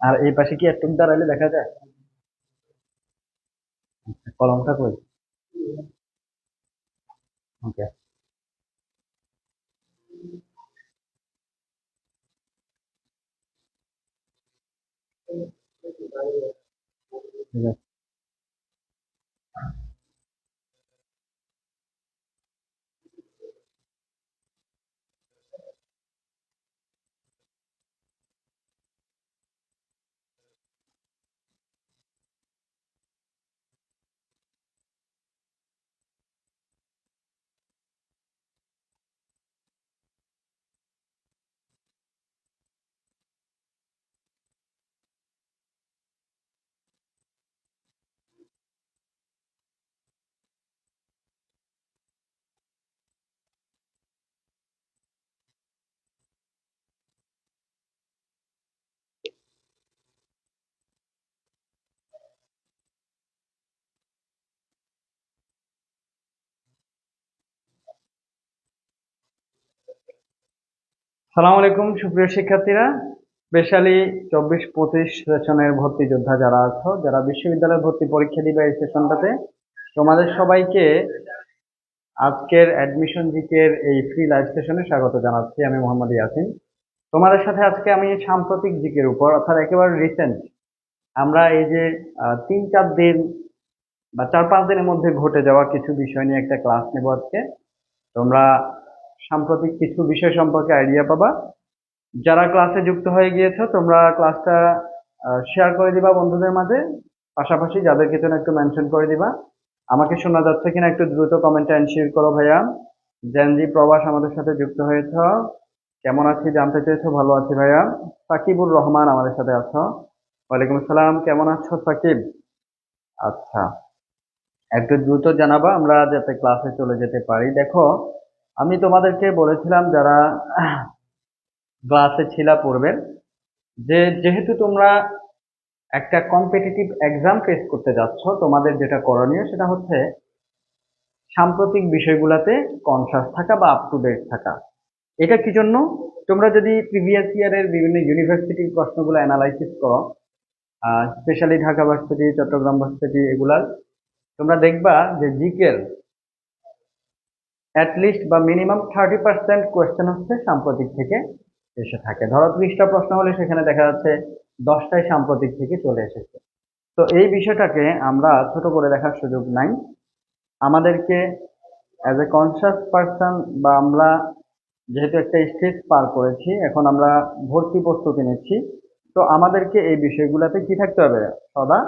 আর এই পাশে কি একটু দাঁড়াইলে দেখা যায়? কলমটা কই? ওকে, ঠিক আছে। সালাম আলাইকুম সুপ্রিয় শিক্ষার্থীরা, স্পেশালি 24-25 সেশনের ভর্তি যোদ্ধা যারা আছো, যারা বিশ্ববিদ্যালয়ে ভর্তি পরীক্ষা দিবে এই সেশনটাতে, তোমাদের সবাইকে আজকের অ্যাডমিশন জিকের এই ফ্রি লাইভ সেশনে স্বাগত জানাচ্ছি। আমি মোহাম্মদ ইয়াসিন। তোমাদের সাথে আজকে আমি সাম্প্রতিক জিকের উপর, অর্থাৎ একেবারে রিসেন্ট, আমরা এই যে 3-4 দিন বা 4-5 দিনের মধ্যে ঘটে যাওয়া কিছু বিষয় নিয়ে একটা ক্লাস নেব আজকে। তোমরা সাম্প্রতিক কিছু বিষয় সম্পর্কে আইডিয়া পাবা। যারা ক্লাসে যুক্ত হয়ে গিয়েছো তোমরা ক্লাসটা শেয়ার করে দিবা বন্ধুদের মাঝে, পাশাপাশি যাদেরকে যেন একটু মেনশন করে দিবা। আমাকে শোনা যাচ্ছে কিনা একটু দ্রুত কমেন্টে এনশিওর করো ভাইয়া। জেনজি প্রবাস আমাদের সাথে যুক্ত হয়েছ, কেমন আছি জানতে চেয়েছো? ভালো আছি ভাইয়া। সাকিবুর রহমান আমাদের সাথে আছো। ওয়ালাইকুম আসসালাম, কেমন আছো সাকিব? আচ্ছা, একটু দ্রুত জানাবা আমরা যাতে ক্লাসে চলে যেতে পারি। দেখো, আমি তোমাদেরকে বলেছিলাম যারা ক্লাসে ছিলা পূর্বের, যে যেহেতু তোমরা একটা কম্পিটিটিভ এক্সাম ফেস করতে যাচ্ছ, তোমাদের যেটা করণীয় সেটা হচ্ছে সাম্প্রতিক বিষয়গুলোতে কনসাস থাকা বা আপ টু ডেট থাকা। এটা কি জন্য? তোমরা যদি প্রিভিয়াস ইয়ারের বিভিন্ন ইউনিভার্সিটির প্রশ্নগুলো অ্যানালাইসিস করো, specially Dhaka varsity, Chattogram varsity, এগুলার তোমরা দেখবা যে জিকের অ্যাটলিস্ট বা মিনিমাম 30% কোয়েশ্চেন হচ্ছে সাম্প্রতিক থেকে এসে থাকে। ধরো 30টা প্রশ্ন হলে সেখানে দেখা যাচ্ছে 10টাই সাম্প্রতিক থেকে চলে এসেছে। তো এই বিষয়টাকে আমরা ছোট করে দেখার সুযোগ নাই। আমাদেরকে অ্যাজ এ কনসাস পার্সন, বা আমরা যেহেতু একটা স্টেজ পার করেছি, এখন আমরা ভর্তি প্রস্তুতি নিচ্ছি, তো আমাদেরকে এই বিষয়গুলোতে কি থাকতে হবে? সদা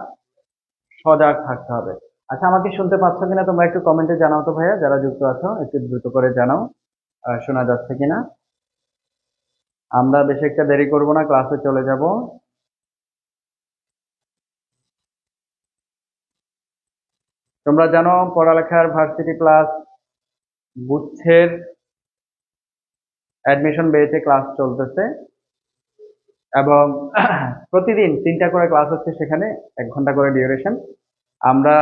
সজাগ থাকতে হবে। আচ্ছা, আমাকে শুনতে পাচ্ছ কিনা তোমরা একটু কমেন্টে জানাও তো ভাইয়া, যারা যুক্ত আছো একটু দ্রুত করে জানাও শোনা যাচ্ছে কিনা। আমরা বেশি একটা দেরি করব না, ক্লাসে চলে যাব। তোমরা জানো পড়ালেখার ভার্সিটি প্লাস গুচ্ছের অ্যাডমিশন বেয়েছে ক্লাস চলতেছে, এবং প্রতিদিন 3টা করে ক্লাস হচ্ছে, সেখানে 1 ঘন্টা করে ডিউরেশন। আমরা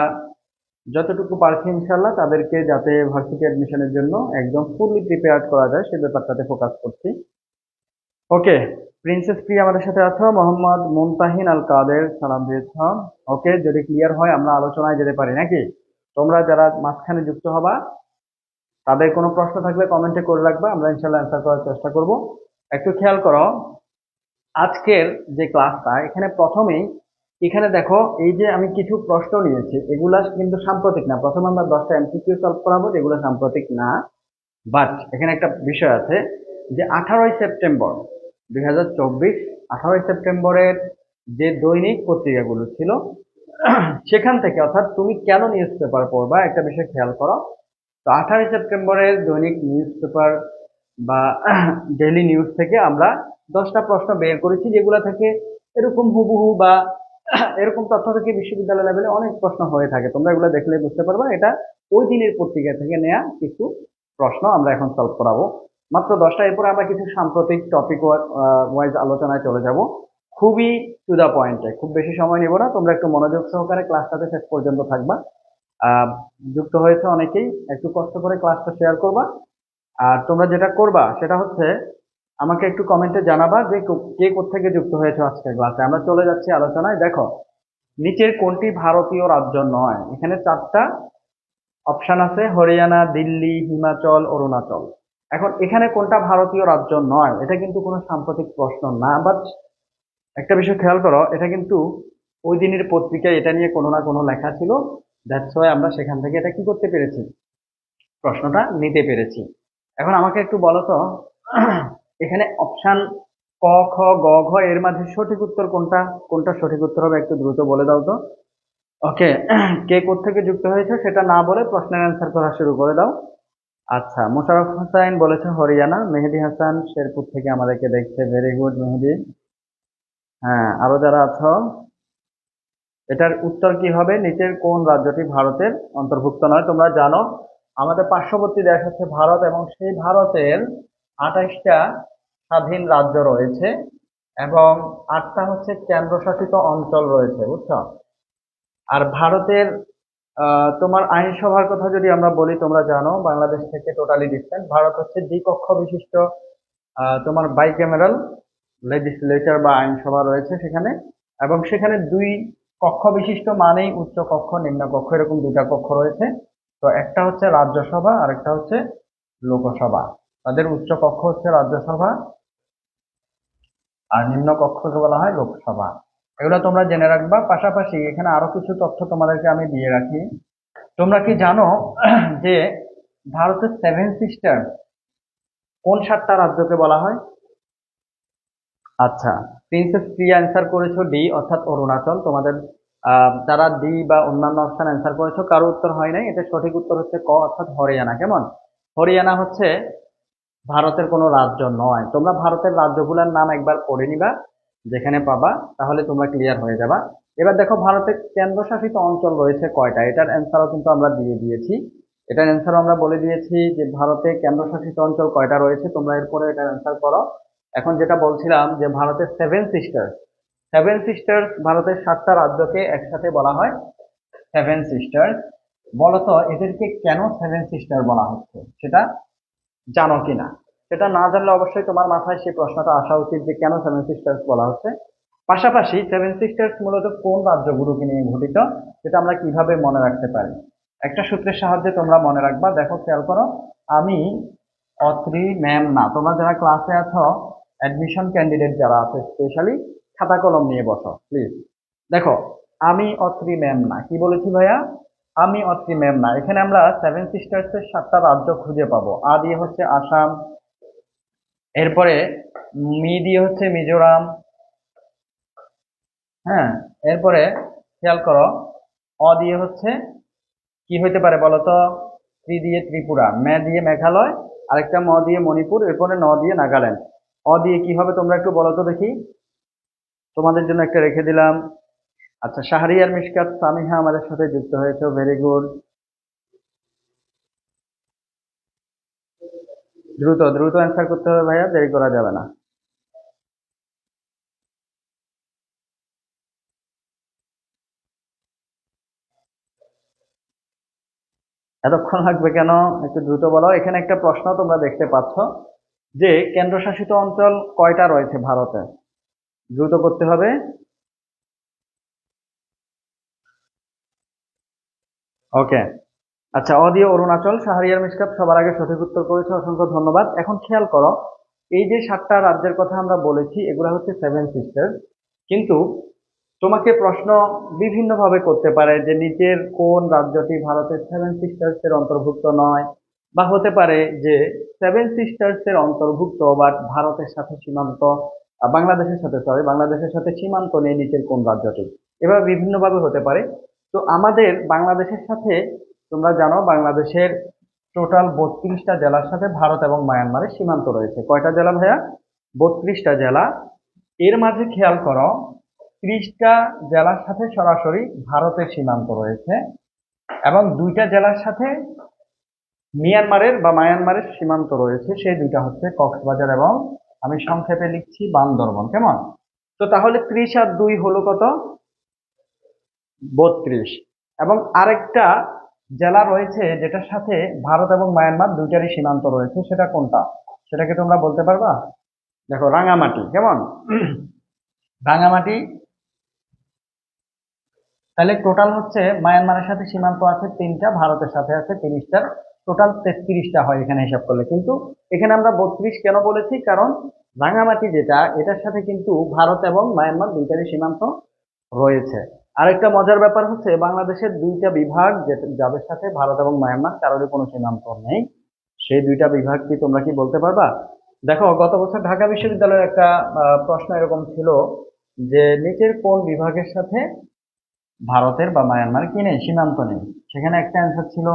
যতটুকু পারছি ইনশাল্লাহ তাদেরকে যাতে ভার্সিটি অ্যাডমিশনের জন্য একদম ফুললি প্রিপেয়ার্ড করা যায় সে ব্যাপারটাতে ফোকাস করছি। ওকে, প্রিন্সেস প্রিয়া আমাদের সাথে আছো। মোহাম্মদ মুমতাহিন আল কাদের সালাম দিয়েছ। ওকে, যদি ক্লিয়ার হয় আমরা আলোচনায় যেতে পারি নাকি? তোমরা যারা মাঝখানে যুক্ত হবা, তাদের কোনো প্রশ্ন থাকলে কমেন্টে করে রাখবা, আমরা ইনশাল্লাহ অ্যান্সার করার চেষ্টা করব। একটু খেয়াল করো আজকের যে ক্লাসটা, এখানে প্রথমেই এখানে দেখো এই যে আমি কিছু প্রশ্ন নিয়েছি, এগুলা কিন্তু সাম্প্রতিক না। প্রথমে আমরা 10টা এমসিকিউ সলভ করাবো যেগুলো সাম্প্রতিক না, বাট এখানে একটা বিষয় আছে যে 18ই সেপ্টেম্বর 2024, 18ই সেপ্টেম্বরের যে দৈনিক পত্রিকাগুলো ছিল সেখান থেকে, অর্থাৎ তুমি কেন নিউজ পেপার পড়বা একটা বিষয় খেয়াল করো। তো 18ই সেপ্টেম্বরের দৈনিক নিউজ পেপার বা ডেইলি নিউজ থেকে আমরা 10টা প্রশ্ন বের করেছি, যেগুলো থেকে এরকম হুবহু বা এরকম তথ্য থেকে বিশ্ববিদ্যালয় লেভেলে অনেক প্রশ্ন হয়ে থাকে। তোমরা এগুলো দেখলে বুঝতে পারবা এটা ওই দিনের পত্রিকা থেকে নেওয়া কিছু প্রশ্ন আমরা এখন সলভ করাবো। মাত্র 10টা। এরপর আমরা কিছু সাম্প্রতিক টপিক ওয়াইজ আলোচনায় চলে যাব, খুবই টু দা পয়েন্টে। খুব বেশি সময় নেব না, তোমরা একটু মনোযোগ সহকারে ক্লাসটাতে শেষ পর্যন্ত থাকবা। আহ, যুক্ত হয়েছে অনেকেই, একটু কষ্ট করে ক্লাসটা শেয়ার করবা। আর তোমরা যেটা করবা সেটা হচ্ছে আমাকে একটু কমেন্টে জানাবা যে কে কোত্থেকে যুক্ত হয়েছে আজকের ক্লাসে। আমরা চলে যাচ্ছি আলোচনায়। দেখো, নিচের কোনটি ভারতীয় রাজ্য নয়? এখানে 4টা অপশন আছে: হরিয়ানা, দিল্লি, হিমাচল, অরুণাচল। এখন এখানে কোনটা ভারতীয় রাজ্য নয়, এটা কিন্তু কোনো সাম্প্রতিক প্রশ্ন না। বাট একটা বিষয় খেয়াল করো, এটা কিন্তু ওই দিনের পত্রিকায় এটা নিয়ে কোনো না কোনো লেখা ছিল। দ্যাটস ওয়াই আমরা সেখান থেকে এটা কি করতে পেরেছি, প্রশ্নটা নিতে পেরেছি। এখন আমাকে একটু বলো তো, এখানে অপশন ক, খ, গ, ঘ এর মাঝে সঠিক উত্তর কোনটা? কোনটা সঠিক উত্তর হবে একটু দ্রুত বলে দাও তো। ওকে, কে কোত্থেকে যুক্ত হয়েছে সেটা না বলে প্রশ্নের অ্যান্সার করা শুরু করে দাও। আচ্ছা, মোশাররফ হোসাইন বলেছে হরিয়ানা। মেহেদি হাসান শেরপুর থেকে আমাদেরকে দেখছে, ভেরি গুড মেহেদি। হ্যাঁ, আরো যারা আছো, এটার উত্তর কি হবে? নিচের কোন রাজ্যটি ভারতের অন্তর্ভুক্ত নয়? তোমরা জানো আমাদের পার্শ্ববর্তী দেশ হচ্ছে ভারত, এবং সেই ভারতের 28টা স্বাধীন রাজ্য রয়েছে এবং 8টা হচ্ছে কেন্দ্রশাসিত অঞ্চল রয়েছে, বুঝছো? আর ভারতের তোমার আইনসভার কথা যদি আমরা বলি, তোমরা জানো বাংলাদেশ থেকে টোটালি ডিফারেন্ট। ভারত হচ্ছে দ্বিকক্ষ বিশিষ্ট তোমার বাইক্যামেরাল লেজিসলেচার বা আইনসভা রয়েছে সেখানে, এবং সেখানে 2 কক্ষ বিশিষ্ট মানেই উচ্চ কক্ষ নিম্ন কক্ষ, এরকম 2টা কক্ষ রয়েছে। তো একটা হচ্ছে রাজ্যসভা আর একটা হচ্ছে লোকসভা। তাদের উচ্চ কক্ষ হচ্ছে রাজ্যসভা আর নিম্ন কক্ষকে বলা হয় লোকসভা। এগুলো তোমরা জেনে রাখবা। পাশাপাশি এখানে আরো কিছু তথ্য তোমাদেরকে আমি দিয়ে রাখি। তোমরা কি জানো যে ভারতের 7 সিস্টার কোন 7টা রাজ্যকে বলা হয়? আচ্ছা, প্রিন্সেস প্রিয়া অ্যান্সার করেছো ডি অর্থাৎ অরুণাচল। তোমাদের যারা ডি বা অন্যান্য অপশন অ্যান্সার করেছো কারো উত্তর হয় নাই, এটা সঠিক উত্তর হচ্ছে ক অর্থাৎ হরিয়ানা। কেমন? হরিয়ানা হচ্ছে ভারতের কোনো রাজ্য নয়। তোমরা ভারতের রাজ্যগুলোর নাম একবার পড়ে নিবা, যেখানে পাবা তাহলে তোমরা ক্লিয়ার হয়ে যাবা। এবার দেখো ভারতের কেন্দ্রশাসিত অঞ্চল রয়েছে কয়টা, এটার অ্যান্সারও কিন্তু আমরা দিয়ে দিয়েছি। এটার অ্যান্সারও আমরা বলে দিয়েছি যে ভারতে কেন্দ্রশাসিত অঞ্চল কয়টা রয়েছে। তোমরা এরপরে এটার অ্যান্সার করো। এখন যেটা বলছিলাম যে ভারতের 7 সিস্টার্স ভারতের 7টা রাজ্যকে একসাথে বলা হয় 7 সিস্টার্স। বলতো এদেরকে কেন 7 সিস্টার বলা হচ্ছে সেটা জানো কিনা? সেটা না জানলে অবশ্যই তোমার মাথায় সেই প্রশ্নটা আসা উচিত যে কেন 7 সিস্টার্স বলা হচ্ছে। পাশাপাশি 7 সিস্টার্স মূলত কোন রাজ্যগুলোকে নিয়ে গঠিত সেটা আমরা কিভাবে মনে রাখতে পারি, একটা সূত্রের সাহায্যে তোমরা মনে রাখবা। দেখো, খেয়াল করো, আমি অত্রি ম্যাম না। তোমরা যারা ক্লাসে আছো, অ্যাডমিশন ক্যান্ডিডেট যারা আছে স্পেশালি, খাতা কলম নিয়ে বসো প্লিজ। দেখো, আমি অত্রি ম্যাম না। কি বলেছি ভাইয়া? আমি অত্রি ম্যাম না। এখানে আমরা 7 সিস্টার্স এর 7টা রাজ্য খুঁজে পাবো। আ দিয়ে হচ্ছে আসাম, এরপরে মি দিয়ে হচ্ছে মিজোরাম, হ্যাঁ, এরপরে খেয়াল করো অ দিয়ে হচ্ছে কি হইতে পারে বলো তো? ত্রি দিয়ে ত্রিপুরা, মে দিয়ে মেঘালয়, আরেকটা ম দিয়ে মণিপুর, এরপরে ন দিয়ে নাগাল্যান্ড। অ দিয়ে কি হবে তোমরা একটু বলো তো দেখি। তোমাদের জন্য একটা রেখে দিলাম। আচ্ছা, শাহরিয়ার মিশকাত সামিহা আমাদের সাথে যুক্ত হয়েছে, ভেরি গুড। দ্রুত দ্রুত অ্যান্সার করতে হবে ভাইয়া, দেরি করা যাবে না। এতক্ষণ লাগবে কেন? একটু দ্রুত বলো। এখানে একটা প্রশ্ন তোমরা দেখতে পাচ্ছ যে কেন্দ্রশাসিত অঞ্চল কয়টা রয়েছে ভারতে, দ্রুত করতে হবে। ওকে, আচ্ছা, অ দিয়ে অরুণাচল, শাহরিয়ার মিশকাত সবার আগে সঠিক উত্তর করেছে, অসংখ্য ধন্যবাদ। এখন খেয়াল করো, এই যে 7টা রাজ্যের কথা আমরা বলেছি এগুলা হচ্ছে 7 সিস্টার, কিন্তু তোমাকে প্রশ্ন বিভিন্ন ভাবে করতে পারে যে নিচের কোন রাজ্যটি ভারতের 7 সিস্টার্স এর অন্তর্ভুক্ত নয়, বা হতে পারে যে 7 সিস্টার্স এর অন্তর্ভুক্ত বাট ভারতের সাথে সীমান্ত, বাংলাদেশের সাথে, সরি, বাংলাদেশের সাথে সীমান্ত নেই নিচের কোন রাজ্যটি। এভাবে বিভিন্ন ভাবে হতে পারে। তো আমাদের বাংলাদেশের সাথে, তোমরা জানো বাংলাদেশের টোটাল 32টা জেলার সাথে ভারত এবং মায়ানমারের সীমান্ত রয়েছে। কয়টা জেলা ভাইয়া? 32টা জেলা। এর মাঝে খেয়াল করো, 30টা জেলার সাথে সরাসরি ভারতের সীমান্ত রয়েছে এবং 2টা জেলার সাথে মিয়ানমারের বা মায়ানমারের সীমান্ত রয়েছে। সেই 2টা হচ্ছে কক্সবাজার এবং আমি সংক্ষেপে লিখছি বান্দরবন। কেমন? তো তাহলে 30 আর 2 হলো কত? 32। এবং আরেকটা জেলা রয়েছে যেটার সাথে ভারত এবং মায়ানমার দুইটারই সীমান্ত রয়েছে, সেটা কোনটা? সেটাকে তোমরা বলতে পারবা? দেখো রাঙামাটি কেমন, রাঙামাটি তাহলে টোটাল হচ্ছে মায়ানমারের সাথে সীমান্ত আছে 3টা, ভারতের সাথে আছে 30টার, টোটাল 33টা হয় এখানে হিসাব করলে। কিন্তু এখানে আমরা 32 কেন বলেছি, কারণ রাঙামাটি যেটা, এটার সাথে কিন্তু ভারত এবং মায়ানমার দুইটারই সীমান্ত রয়েছে। আরেকটা মজার ব্যাপার হচ্ছে বাংলাদেশের 2টা বিভাগ যাদের সাথে ভারত এবং মায়ানমার কারোরই কোনো সীমান্ত নেই, সেই 2টা বিভাগ কি তোমরা কি বলতে পারবা? দেখো গত বছর ঢাকা বিশ্ববিদ্যালয়ের একটা প্রশ্ন এরকম ছিল যে নিচের কোন বিভাগের সাথে ভারতের বা মায়ানমার কি নেই, সীমান্ত নেই। সেখানে একটা অ্যান্সার ছিল,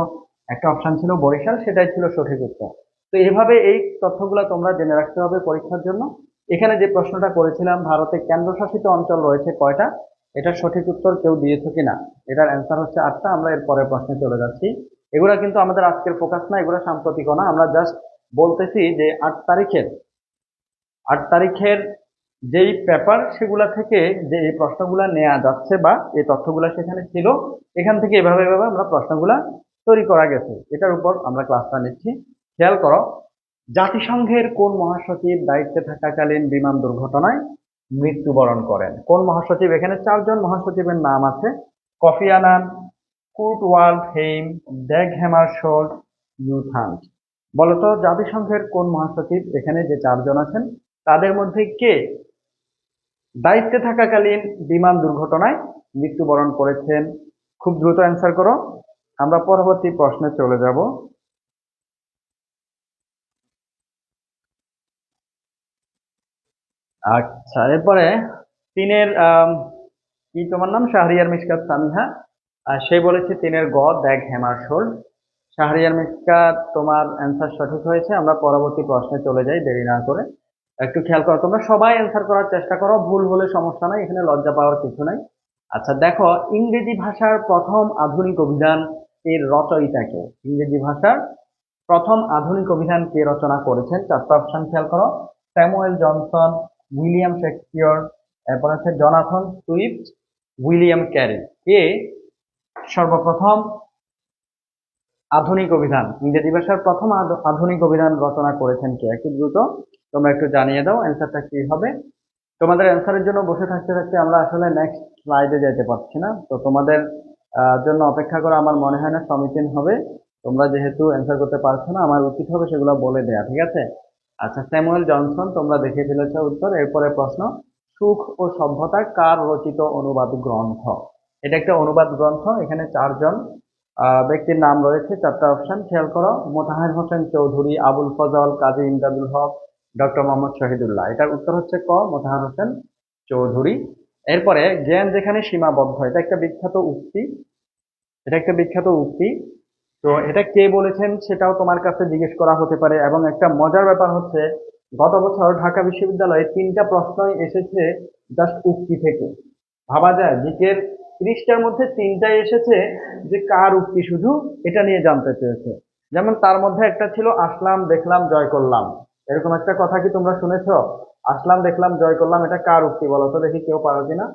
একটা অপশন ছিল বরিশাল, সেটাই ছিল সঠিক উত্তর। তো এইভাবে এই তথ্যগুলো তোমরা জেনে রাখতে হবে পরীক্ষার জন্য। এখানে যে প্রশ্নটা করেছিলাম ভারতে কেন্দ্রশাসিত অঞ্চল রয়েছে কয়টা, এটার সঠিক উত্তর কেউ দিয়েছো কিনা? এটার অ্যান্সার হচ্ছে 8টা। আমরা এর পরের প্রশ্নে চলে যাচ্ছি। এগুলা কিন্তু আমাদের আজকের ফোকাস না, এগুলো সাম্প্রতিক না, আমরা জাস্ট বলতেছি যে 8 তারিখের যেই পেপার সেগুলা থেকে যে এই প্রশ্নগুলা নেওয়া যাচ্ছে বা এই তথ্যগুলা সেখানে ছিল, এখান থেকে এভাবে এভাবে আমরা প্রশ্নগুলা তৈরি করা গেছে, এটার উপর আমরা ক্লাসটা নিচ্ছি। খেয়াল করো, জাতিসংঘের কোন মহাসচিব দায়িত্বে থাকাকালীন বিমান দুর্ঘটনায় মৃত্যুবরণ করেন? কোন মহাসচিব? এখানে 4জন মহাসচিবের নাম আছে, Kofi Annan, Kurt Waldheim, Dag Hammarskjold, U Thant. বলতো জাতিসংঘের কোন মহাসচিব, এখানে যে 4জন আছেন তাদের মধ্যে কে দায়িত্বে থাকাকালীন বিমান দুর্ঘটনায় মৃত্যুবরণ করেছেন? খুব দ্রুত অ্যান্সার করো, আমরা পরবর্তী প্রশ্নে চলে যাব। আচ্ছা, এরপরে তিনের কি তোমার নাম? শাহরিয়ার মিশকাত সামিহা। সে বলেছে তিনের গ, দ্যাগ হ্যামারশোল্ড। শাহরিয়ার মিশকাত, তোমার অ্যান্সার সঠিক হয়েছে। আমরা পরবর্তী প্রশ্নে চলে যাই দেরি না করে। একটু খেয়াল করো, তোমরা সবাই অ্যান্সার করার চেষ্টা করো, ভুল হলে সমস্যা নাই, এখানে লজ্জা পাওয়ার কিছু নাই। আচ্ছা দেখো, ইংরেজি ভাষার প্রথম আধুনিক অভিধান এর রচয়িতা কে? ইংরেজি ভাষার প্রথম আধুনিক অভিধান কে রচনা করেছেন? 4টা অপশন খেয়াল করো, স্যামুয়েল জনসন, উইলিয়াম শেক্সপিয়র, এরপর আছে জনাথন সুইফট, উইলিয়াম ক্যারি। কে সর্বপ্রথম আধুনিক অভিধান, ইংরেজি ভাষার প্রথম আধুনিক অভিধান রচনা করেছেন কে? একটু দ্রুত তোমরা একটু জানিয়ে দাও অ্যান্সারটা কি হবে। তোমাদের অ্যান্সারের জন্য বসে থাকতে থাকতে আমরা আসলে নেক্সট স্লাইডে যেতে পারছি না, তো তোমাদের জন্য অপেক্ষা করা আমার মনে হয় না সমীচীন হবে। তোমরা যেহেতু অ্যান্সার করতে পারছো না, আমার উচিত হবে সেগুলো বলে দেয়া, ঠিক আছে? আচ্ছা, স্যামুয়েল জনসন, তোমরা দেখে ফেলেছো উত্তর। এরপরে প্রশ্ন, সুখ ও সভ্যতা কার রচিত অনুবাদ গ্রন্থ? এটা একটা অনুবাদ গ্রন্থ, এখানে 4জন ব্যক্তির নাম রয়েছে। 4টা অপশন খেয়াল করো, মোতাহার হোসেন চৌধুরী, আবুল ফজল, কাজী ইমদাদুল হক, ডক্টর মোহাম্মদ শহীদুল্লাহ। এটার উত্তর হচ্ছে ক, মোতাহার হোসেন চৌধুরী। এরপরে জ্ঞান যেখানে সীমাবদ্ধ, এটা একটা বিখ্যাত উক্তি, এটা একটা বিখ্যাত উক্তি। তো এটা কে বলেছেন সেটাও তোমার কাছে জিজ্ঞেস করা হতে পারে। এবং একটা মজার ব্যাপার হচ্ছে গত বছর ঢাকা বিশ্ববিদ্যালয়ে 3টা প্রশ্নই এসেছে জাস্ট উক্তি থেকে। ভাবা যায়, জিকের 30টার মধ্যে 3টাই এসেছে যে কার উক্তি, শুধু এটা নিয়ে জানতে চেয়েছে। যেমন তার মধ্যে একটা ছিল আসলাম দেখলাম জয় করলাম, এরকম একটা কথা কি তোমরা শুনেছো? আসলাম দেখলাম জয় করলাম, এটা কার উক্তি বলো তো দেখি, কেউ পারো কিনা?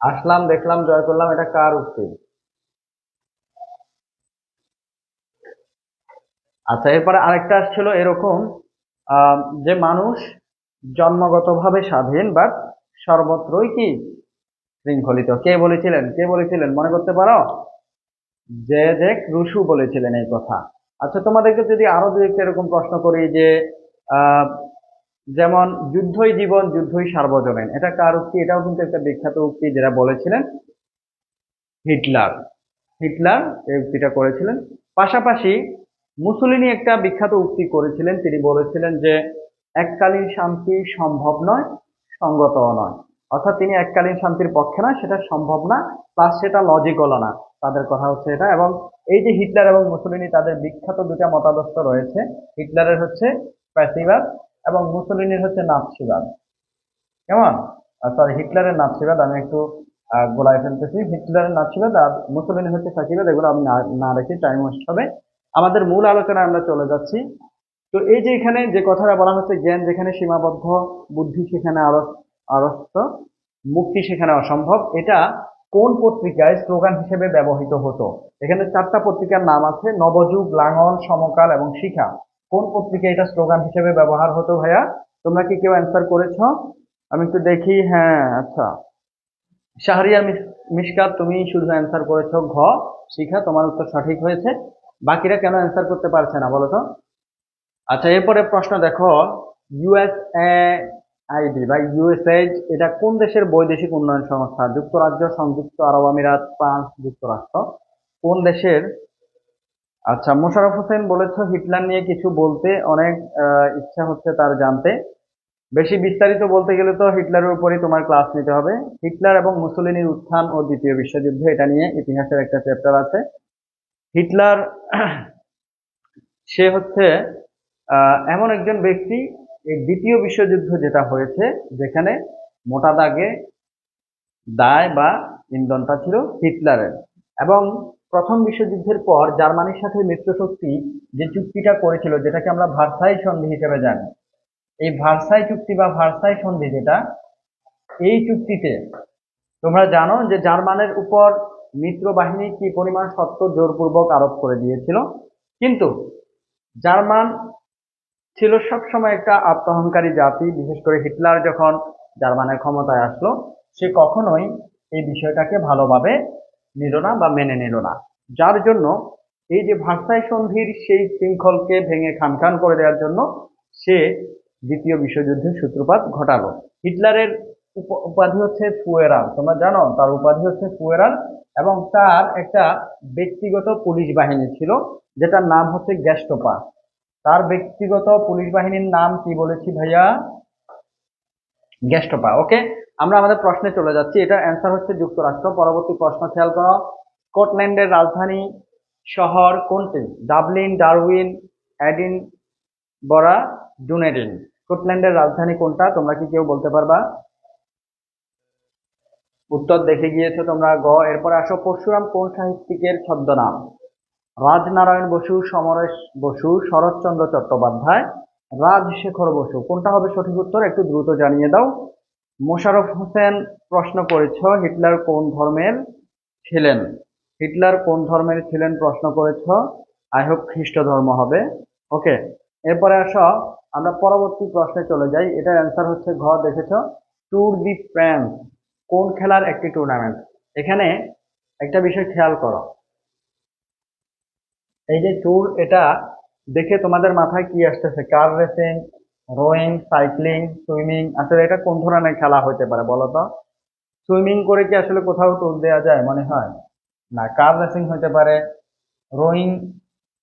আসলাম দেখলাম জয় করলাম, এটা কার উক্তি? আচ্ছা, এরপরে আরেকটা আসছিল এরকম, যে মানুষ জন্মগতভাবে স্বাধীন বাট সর্বত্রই কি শৃঙ্খলিত। কে বলেছিলেন, কে বলেছিলেন মনে করতে পারো? যে রুশু বলেছিলেন এই কথা। আচ্ছা, তোমাদেরকে যদি আরো দু একটা এরকম প্রশ্ন করি যে আহ যেমন যুদ্ধই জীবন যুদ্ধই সার্বজনীন, এটা কার উক্তি? এটাও কিন্তু একটা বিখ্যাত উক্তি, যেটা বলেছিলেন হিটলার। হিটলার এই উক্তিটা করেছিলেন। পাশাপাশি মুসোলিনি একটা বিখ্যাত উক্তি করেছিলেন, তিনি বলেছিলেন যে এককালীন শান্তি সম্ভব নয়, সঙ্গতও নয়। অর্থাৎ তিনি এককালীন শান্তির পক্ষে নয়, সেটা সম্ভব না, প্লাস সেটা লজিক্যালও না, তাদের কথা হচ্ছে এটা। এবং এই যে হিটলার এবং মুসোলিনি, তাদের বিখ্যাত 2টা মতাদর্শ রয়েছে। হিটলারের হচ্ছে ফ্যাসিবাদ এবং মুসোলিনির হচ্ছে নাৎসিবাদ। কেমন? সরি, হিটলারের নাৎসিবাদ, আমি একটু গোলায় ফেলতেছি। হিটলারের নাৎসিবাদ আর মুসোলিনি হচ্ছে ফ্যাসিবাদ, এগুলো আমি না রেখে টাইম ওয়েস্ট হবে। আমাদের মূল আলোচনায় আমরা চলে যাচ্ছি। তো এই যে এখানে যে কথাটা বলা হচ্ছে, জ্ঞান যেখানে সীমাবদ্ধ, বুদ্ধি সেখানে আড়ষ্ট, মুক্তি সেখানে অসম্ভব, এটা কোন পত্রিকায় স্লোগান হিসেবে ব্যবহৃত হতো? এখানে 4টা পত্রিকার নাম আছে, নবযুগ, লাঙল, সমকাল এবং শিখা। কোন পত্রিকায় এটা স্লোগান হিসেবে ব্যবহার হতো ভাইয়া? তোমরা কি কেউ অ্যান্সার করেছো? আমি একটু দেখি। হ্যাঁ, আচ্ছা, শাহরিয়ার মিশকাত, তুমি শুধু অ্যান্সার করেছো ঘ, শিখা, তোমার উত্তর সঠিক হয়েছে। বাকিরা কেন অ্যান্সার করতে পারছে না বলো তো? আচ্ছা, এরপরে প্রশ্ন দেখো, ইউএসএআইডি বা ইউএসএইড এটা কোন দেশের বৈদেশিক উন্নয়ন সংস্থা? যুক্তরাজ্য, সংযুক্ত আরব আমিরাত, ফ্রান্স, যুক্তরাষ্ট্র, কোন দেশের? আচ্ছা, মোশাররফ হোসেন বলেছো হিটলার নিয়ে কিছু বলতে, অনেক ইচ্ছা হচ্ছে তার জানতে। বেশি বিস্তারিত বলতে গেলে তো হিটলারের উপরেই তোমার ক্লাস নিতে হবে। হিটলার এবং মুসোলিনির উত্থান ও দ্বিতীয় বিশ্বযুদ্ধ, এটা নিয়ে ইতিহাসের একটা চ্যাপ্টার আছে। হিটলার সে হচ্ছে এমন একজন ব্যক্তি, এই দ্বিতীয় বিশ্বযুদ্ধ যেটা হয়েছে, যেখানে মোটা দাগে দায় বা ইন্ধনটা ছিল হিটলারের। এবং প্রথম বিশ্বযুদ্ধের পর জার্মানির সাথে মিত্রশক্তি যে চুক্তিটা করেছিল, যেটাকে আমরা ভার্সাই সন্ধি হিসেবে জানি, এই ভার্সাই চুক্তি বা ভার্সাই সন্ধি যেটা, এই চুক্তিতে তোমরা জানো যে জার্মানের উপর মিত্র বাহিনী কি পরিমাণ শর্ত জোরপূর্বক আরোপ করে দিয়েছিল। কিন্তু জার্মান ছিল সবসময় একটা আত্মহংকারী জাতি। বিশেষ করে হিটলার যখন জার্মানের ক্ষমতায় আসলো, সে কখনোই এই বিষয়টাকে ভালোভাবে নিল না বা মেনে নিল না। যার জন্য এই যে ভার্সাই সন্ধির সেই শৃঙ্খলকে ভেঙে খানখান করে দেওয়ার জন্য সে দ্বিতীয় বিশ্বযুদ্ধের সূত্রপাত ঘটালো। হিটলারের উপাধি হচ্ছে ফুয়েরার, তোমরা জানো তার উপাধি হচ্ছে ফুয়েরার। এবং তার একটা ব্যক্তিগত পুলিশ বাহিনী ছিল, যেটার নাম হচ্ছে গ্যাস্টোপা। তার ব্যক্তিগত পুলিশ বাহিনীর নাম কি বলেছি ভাইয়া? গ্যাস্টোপা। ওকে, আমরা আমাদের প্রশ্নে চলে যাচ্ছি। এটার অ্যান্সার হচ্ছে যুক্তরাষ্ট্র। পরবর্তী প্রশ্ন খেয়াল করো, স্কটল্যান্ডের রাজধানী শহর কোনটি? Dublin, Darwin, Edinburgh, Dunedin. স্কটল্যান্ডের রাজধানী কোনটা? তোমরা কি কেউ বলতে পারবা? উত্তর দেখে গিয়েছো তোমরা গ। এরপরে আসো, পরশুরাম কোন সাহিত্যিকের ছদ্মনাম? রাজনারায়ণ বসু, সমরেশ বসু, শরৎচন্দ্র চট্টোপাধ্যায়, রাজশেখর বসু। কোনটা হবে সঠিক উত্তর? একটু দ্রুত জানিয়ে দাও। মোশাররফ হোসেন প্রশ্ন করেছ হিটলার কোন ধর্মের ছিলেন? হিটলার কোন ধর্মের ছিলেন প্রশ্ন করেছ। আই হোপ খ্রিস্ট ধর্ম হবে। ওকে, এরপরে আসো, আমরা পরবর্তী প্রশ্নে চলে যাই। এটার অ্যান্সার হচ্ছে ঘ। দেখেছ, ট্যুর দি ফ্রান্স কোন খেলার একটি টুর্নামেন্ট? এখানে একটা বিষয় খেয়াল করো, এই যে ট্যুর, এটা দেখে তোমাদের মাথায় কি আসতেছে? Car racing, rowing, cycling, swimming. আসলে এটা কোন ধরনের খেলা হতে পারে বলো তো? সুইমিং করে কি আসলে কোথাও ট্যুর দেওয়া যায় মনে হয়? না। কার রেসিং হতে পারে, রোয়িং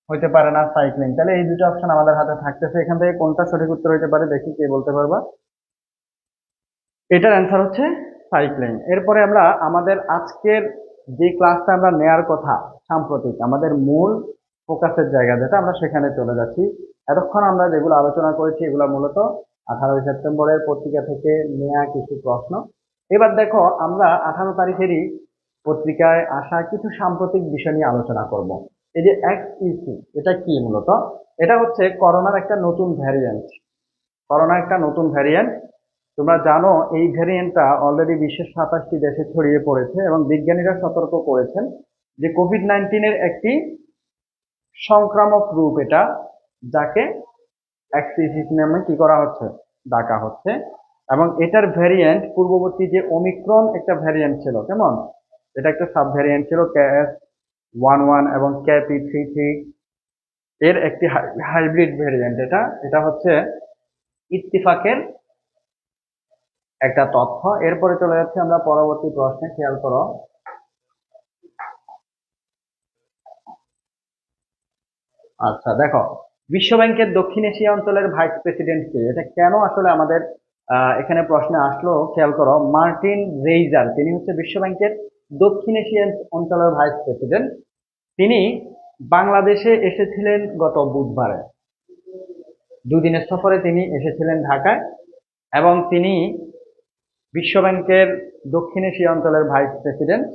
হতে পারে না, সাইক্লিং। তাহলে এই দুটো অপশন আমাদের হাতে থাকতেছে, এখান থেকে কোনটা সঠিক উত্তর হতে পারে দেখি, কে বলতে পারবা? এটার অ্যান্সার হচ্ছে সাইক্লিং। এরপরে আমরা আমাদের আজকের যে ক্লাসটা আমরা নেয়ার কথা, সাম্প্রতিক আমাদের মূল ফোকাসের জায়গা যেটা, আমরা সেখানে চলে যাচ্ছি। এতক্ষণ আমরা যেগুলো আলোচনা করেছি এগুলো মূলত 18 সেপ্টেম্বরের পত্রিকা থেকে নেয়া কিছু প্রশ্ন। এবার দেখো, আমরা 18 তারিখেরই পত্রিকায় আসা কিছু সাম্প্রতিক বিষয় নিয়ে আলোচনা করব। এই যে XEC, এটা কি মূলত? এটা হচ্ছে করোনার একটা নতুন ভ্যারিয়েন্ট। করোনা একটা নতুন ভ্যারিয়েন্ট। তোমরা জানো এই ভ্যারিয়েন্টটা অলরেডি বিশ্বের 27টি দেশে ছড়িয়ে পড়েছে এবং বিজ্ঞানীরা সতর্ক করেছেন যে কোভিড-19 একটি সংক্রামক রূপ এটা, যাকে XCC নামে কি করা হচ্ছে, ডাকা হচ্ছে। এবং এটার ভ্যারিয়েন্ট পূর্ববর্তী যে ওমিক্রন একটা ভ্যারিয়েন্ট ছিল, কেমন, এটা একটা সাব ভ্যারিয়েন্ট ছিল KS11 এবং KP33, এর একটি হাইব্রিড ভ্যারিয়েন্ট। এটা এটা হচ্ছে ইত্তিফাকের একটা তথ্য। এরপরে চলে যাচ্ছে আমরা পরবর্তী প্রশ্নে, খেয়াল করো। আচ্ছা দেখো, বিশ্ব ব্যাংকের দক্ষিণ এশিয়া অঞ্চলের ভাইস প্রেসিডেন্ট কে? এটা কেন আসলে আমাদের এখানে প্রশ্নে আসলো, খেয়াল করো। মার্টিন রেইজার, তিনি হচ্ছে বিশ্ব ব্যাংকের দক্ষিণ এশিয়া অঞ্চলের ভাইস প্রেসিডেন্ট। তিনি বাংলাদেশে এসেছিলেন গত বুধবারে, দুদিনের সফরে তিনি এসেছিলেন ঢাকায়। এবং তিনি বিশ্ব ব্যাংকের দক্ষিণ এশিয়া অঞ্চলের ভাইস প্রেসিডেন্ট।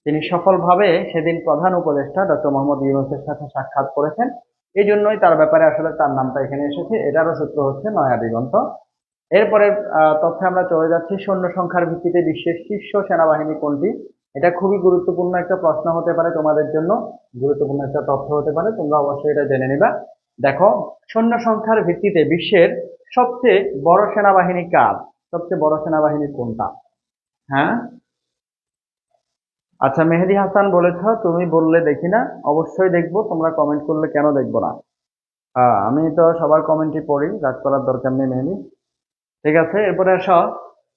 তিনি সফলভাবে সেদিন প্রধান উপদেষ্টা ডক্টর মোহাম্মদ ইউনূসের সাথে সাক্ষাৎ করেছেন। এই জন্যই তার ব্যাপারে আসলে তার নামটা এখানে এসেছে। এটারও সূত্র হচ্ছে নয়া দিগন্ত। এরপরে তথ্যে আমরা চলে যাচ্ছি, সৈন্য সংখ্যার ভিত্তিতে বিশ্বের শীর্ষ সেনাবাহিনী কোনটি? এটা খুবই গুরুত্বপূর্ণ একটা প্রশ্ন হতে পারে তোমাদের জন্য, গুরুত্বপূর্ণ একটা তথ্য হতে পারে, তোমরা অবশ্যই এটা জেনে নিবা। দেখো, সৈন্য সংখ্যার ভিত্তিতে বিশ্বের সবচেয়ে বড় সেনাবাহিনী কার? সবচেয়ে বড় সেনাবাহিনী কোনটা? হ্যাঁ, আচ্ছা, মেহেদী হাসান বলেছ, তুমি বললে দেখি না। অবশ্যই দেখবো, তোমরা কমেন্ট করলে কেন দেখবো না? আমি তো সবার কমেন্টই পড়ি, রাগ করার দরকার নেই মেহেদী। ঠিক আছে, এরপরে আসো,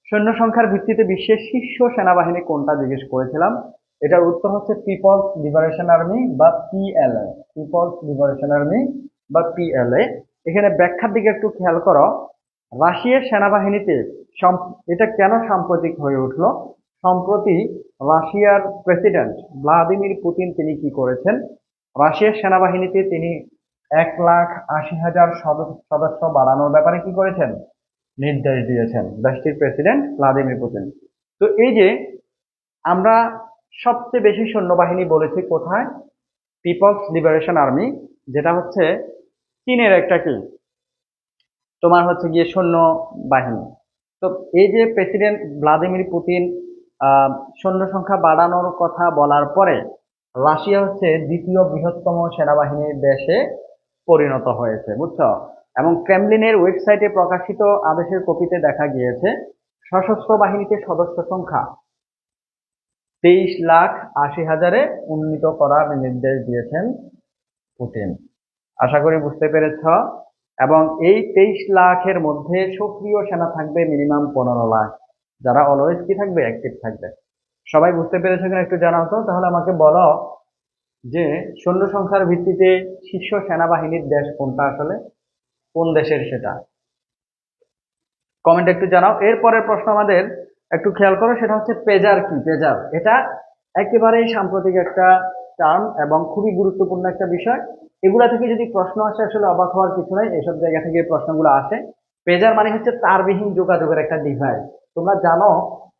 সৈন্য সংখ্যার ভিত্তিতে বিশ্বের শীর্ষ সেনাবাহিনী কোনটা জিজ্ঞেস করেছিলাম। এটার উত্তর হচ্ছে পিপলস লিবারেশন আর্মি বা পিএলএ। পিপলস লিবারেশন আর্মি বা পিএলএ। এখানে ব্যাখ্যার দিকে একটু খেয়াল করো। রাশিয়ার সেনাবাহিনীতে এটা কেন সাম্প্রতিক হয়ে উঠলো? সম্প্রতি রাশিয়ার প্রেসিডেন্ট ভ্লাদিমির পুতিন তিনি কি করেছেন? রাশিয়ার সেনাবাহিনীতে তিনি 1,80,000 সদস্য বাড়ানোর ব্যাপারে কি করেছেন? নির্দেশ দিয়েছেন দেশটির প্রেসিডেন্ট ভ্লাদিমির পুতিন। তো এই যে আমরা সবচেয়ে বেশি সৈন্যবাহিনী বলেছি কোথায়? পিপলস লিবারেশন আর্মি, যেটা হচ্ছে চীনের একটা কি তোমার হচ্ছে গিয়ে সৈন্য বাহিনী। তো এই যে প্রেসিডেন্ট ভ্লাদিমির পুতিন আহ সৈন্য সংখ্যা বাড়ানোর কথা বলার পরে রাশিয়া হচ্ছে দ্বিতীয় বৃহত্তম সেনাবাহিনীর দেশে পরিণত হয়েছে, বুঝছো? এবং ক্রেমলিনের ওয়েবসাইটে প্রকাশিত আদেশের কপিতে দেখা গিয়েছে সশস্ত্র বাহিনীতে সদস্য সংখ্যা 23,80,000-এ উন্নীত করার নির্দেশ দিয়েছেন পুতিন। আশা করি বুঝতে পেরেছ। এবং এই 23 লাখের মধ্যে সক্রিয় সেনা থাকবে মিনিমাম 15 লাখ, যারা অলওয়েজ কি থাকবে, অ্যাক্টিভ থাকবে। সবাই বুঝতে পেরেছো কিনা একটু জানাও তো। তাহলে আমাকে বলো যে সৈন্য সংখ্যার ভিত্তিতে শীর্ষ সেনাবাহিনীর দেশ কোনটা, আসলে কোন দেশের সেটা? কমেন্ট একটু জানাও। এরপরের প্রশ্ন আমাদের একটু খেয়াল করো, সেটা হচ্ছে পেজার কি? পেজার এটা একেবারেই সাম্প্রতিক একটা টার্ম এবং খুবই গুরুত্বপূর্ণ একটা বিষয়। এগুলা থেকে যদি প্রশ্ন আসে আসলে অবাক হওয়ার কিছু নাই, এইসব জায়গা থেকে প্রশ্নগুলো আসে। পেজার মানে হচ্ছে তারবিহীন যোগাযোগের একটা ডিভাইস। তোমরা জানো,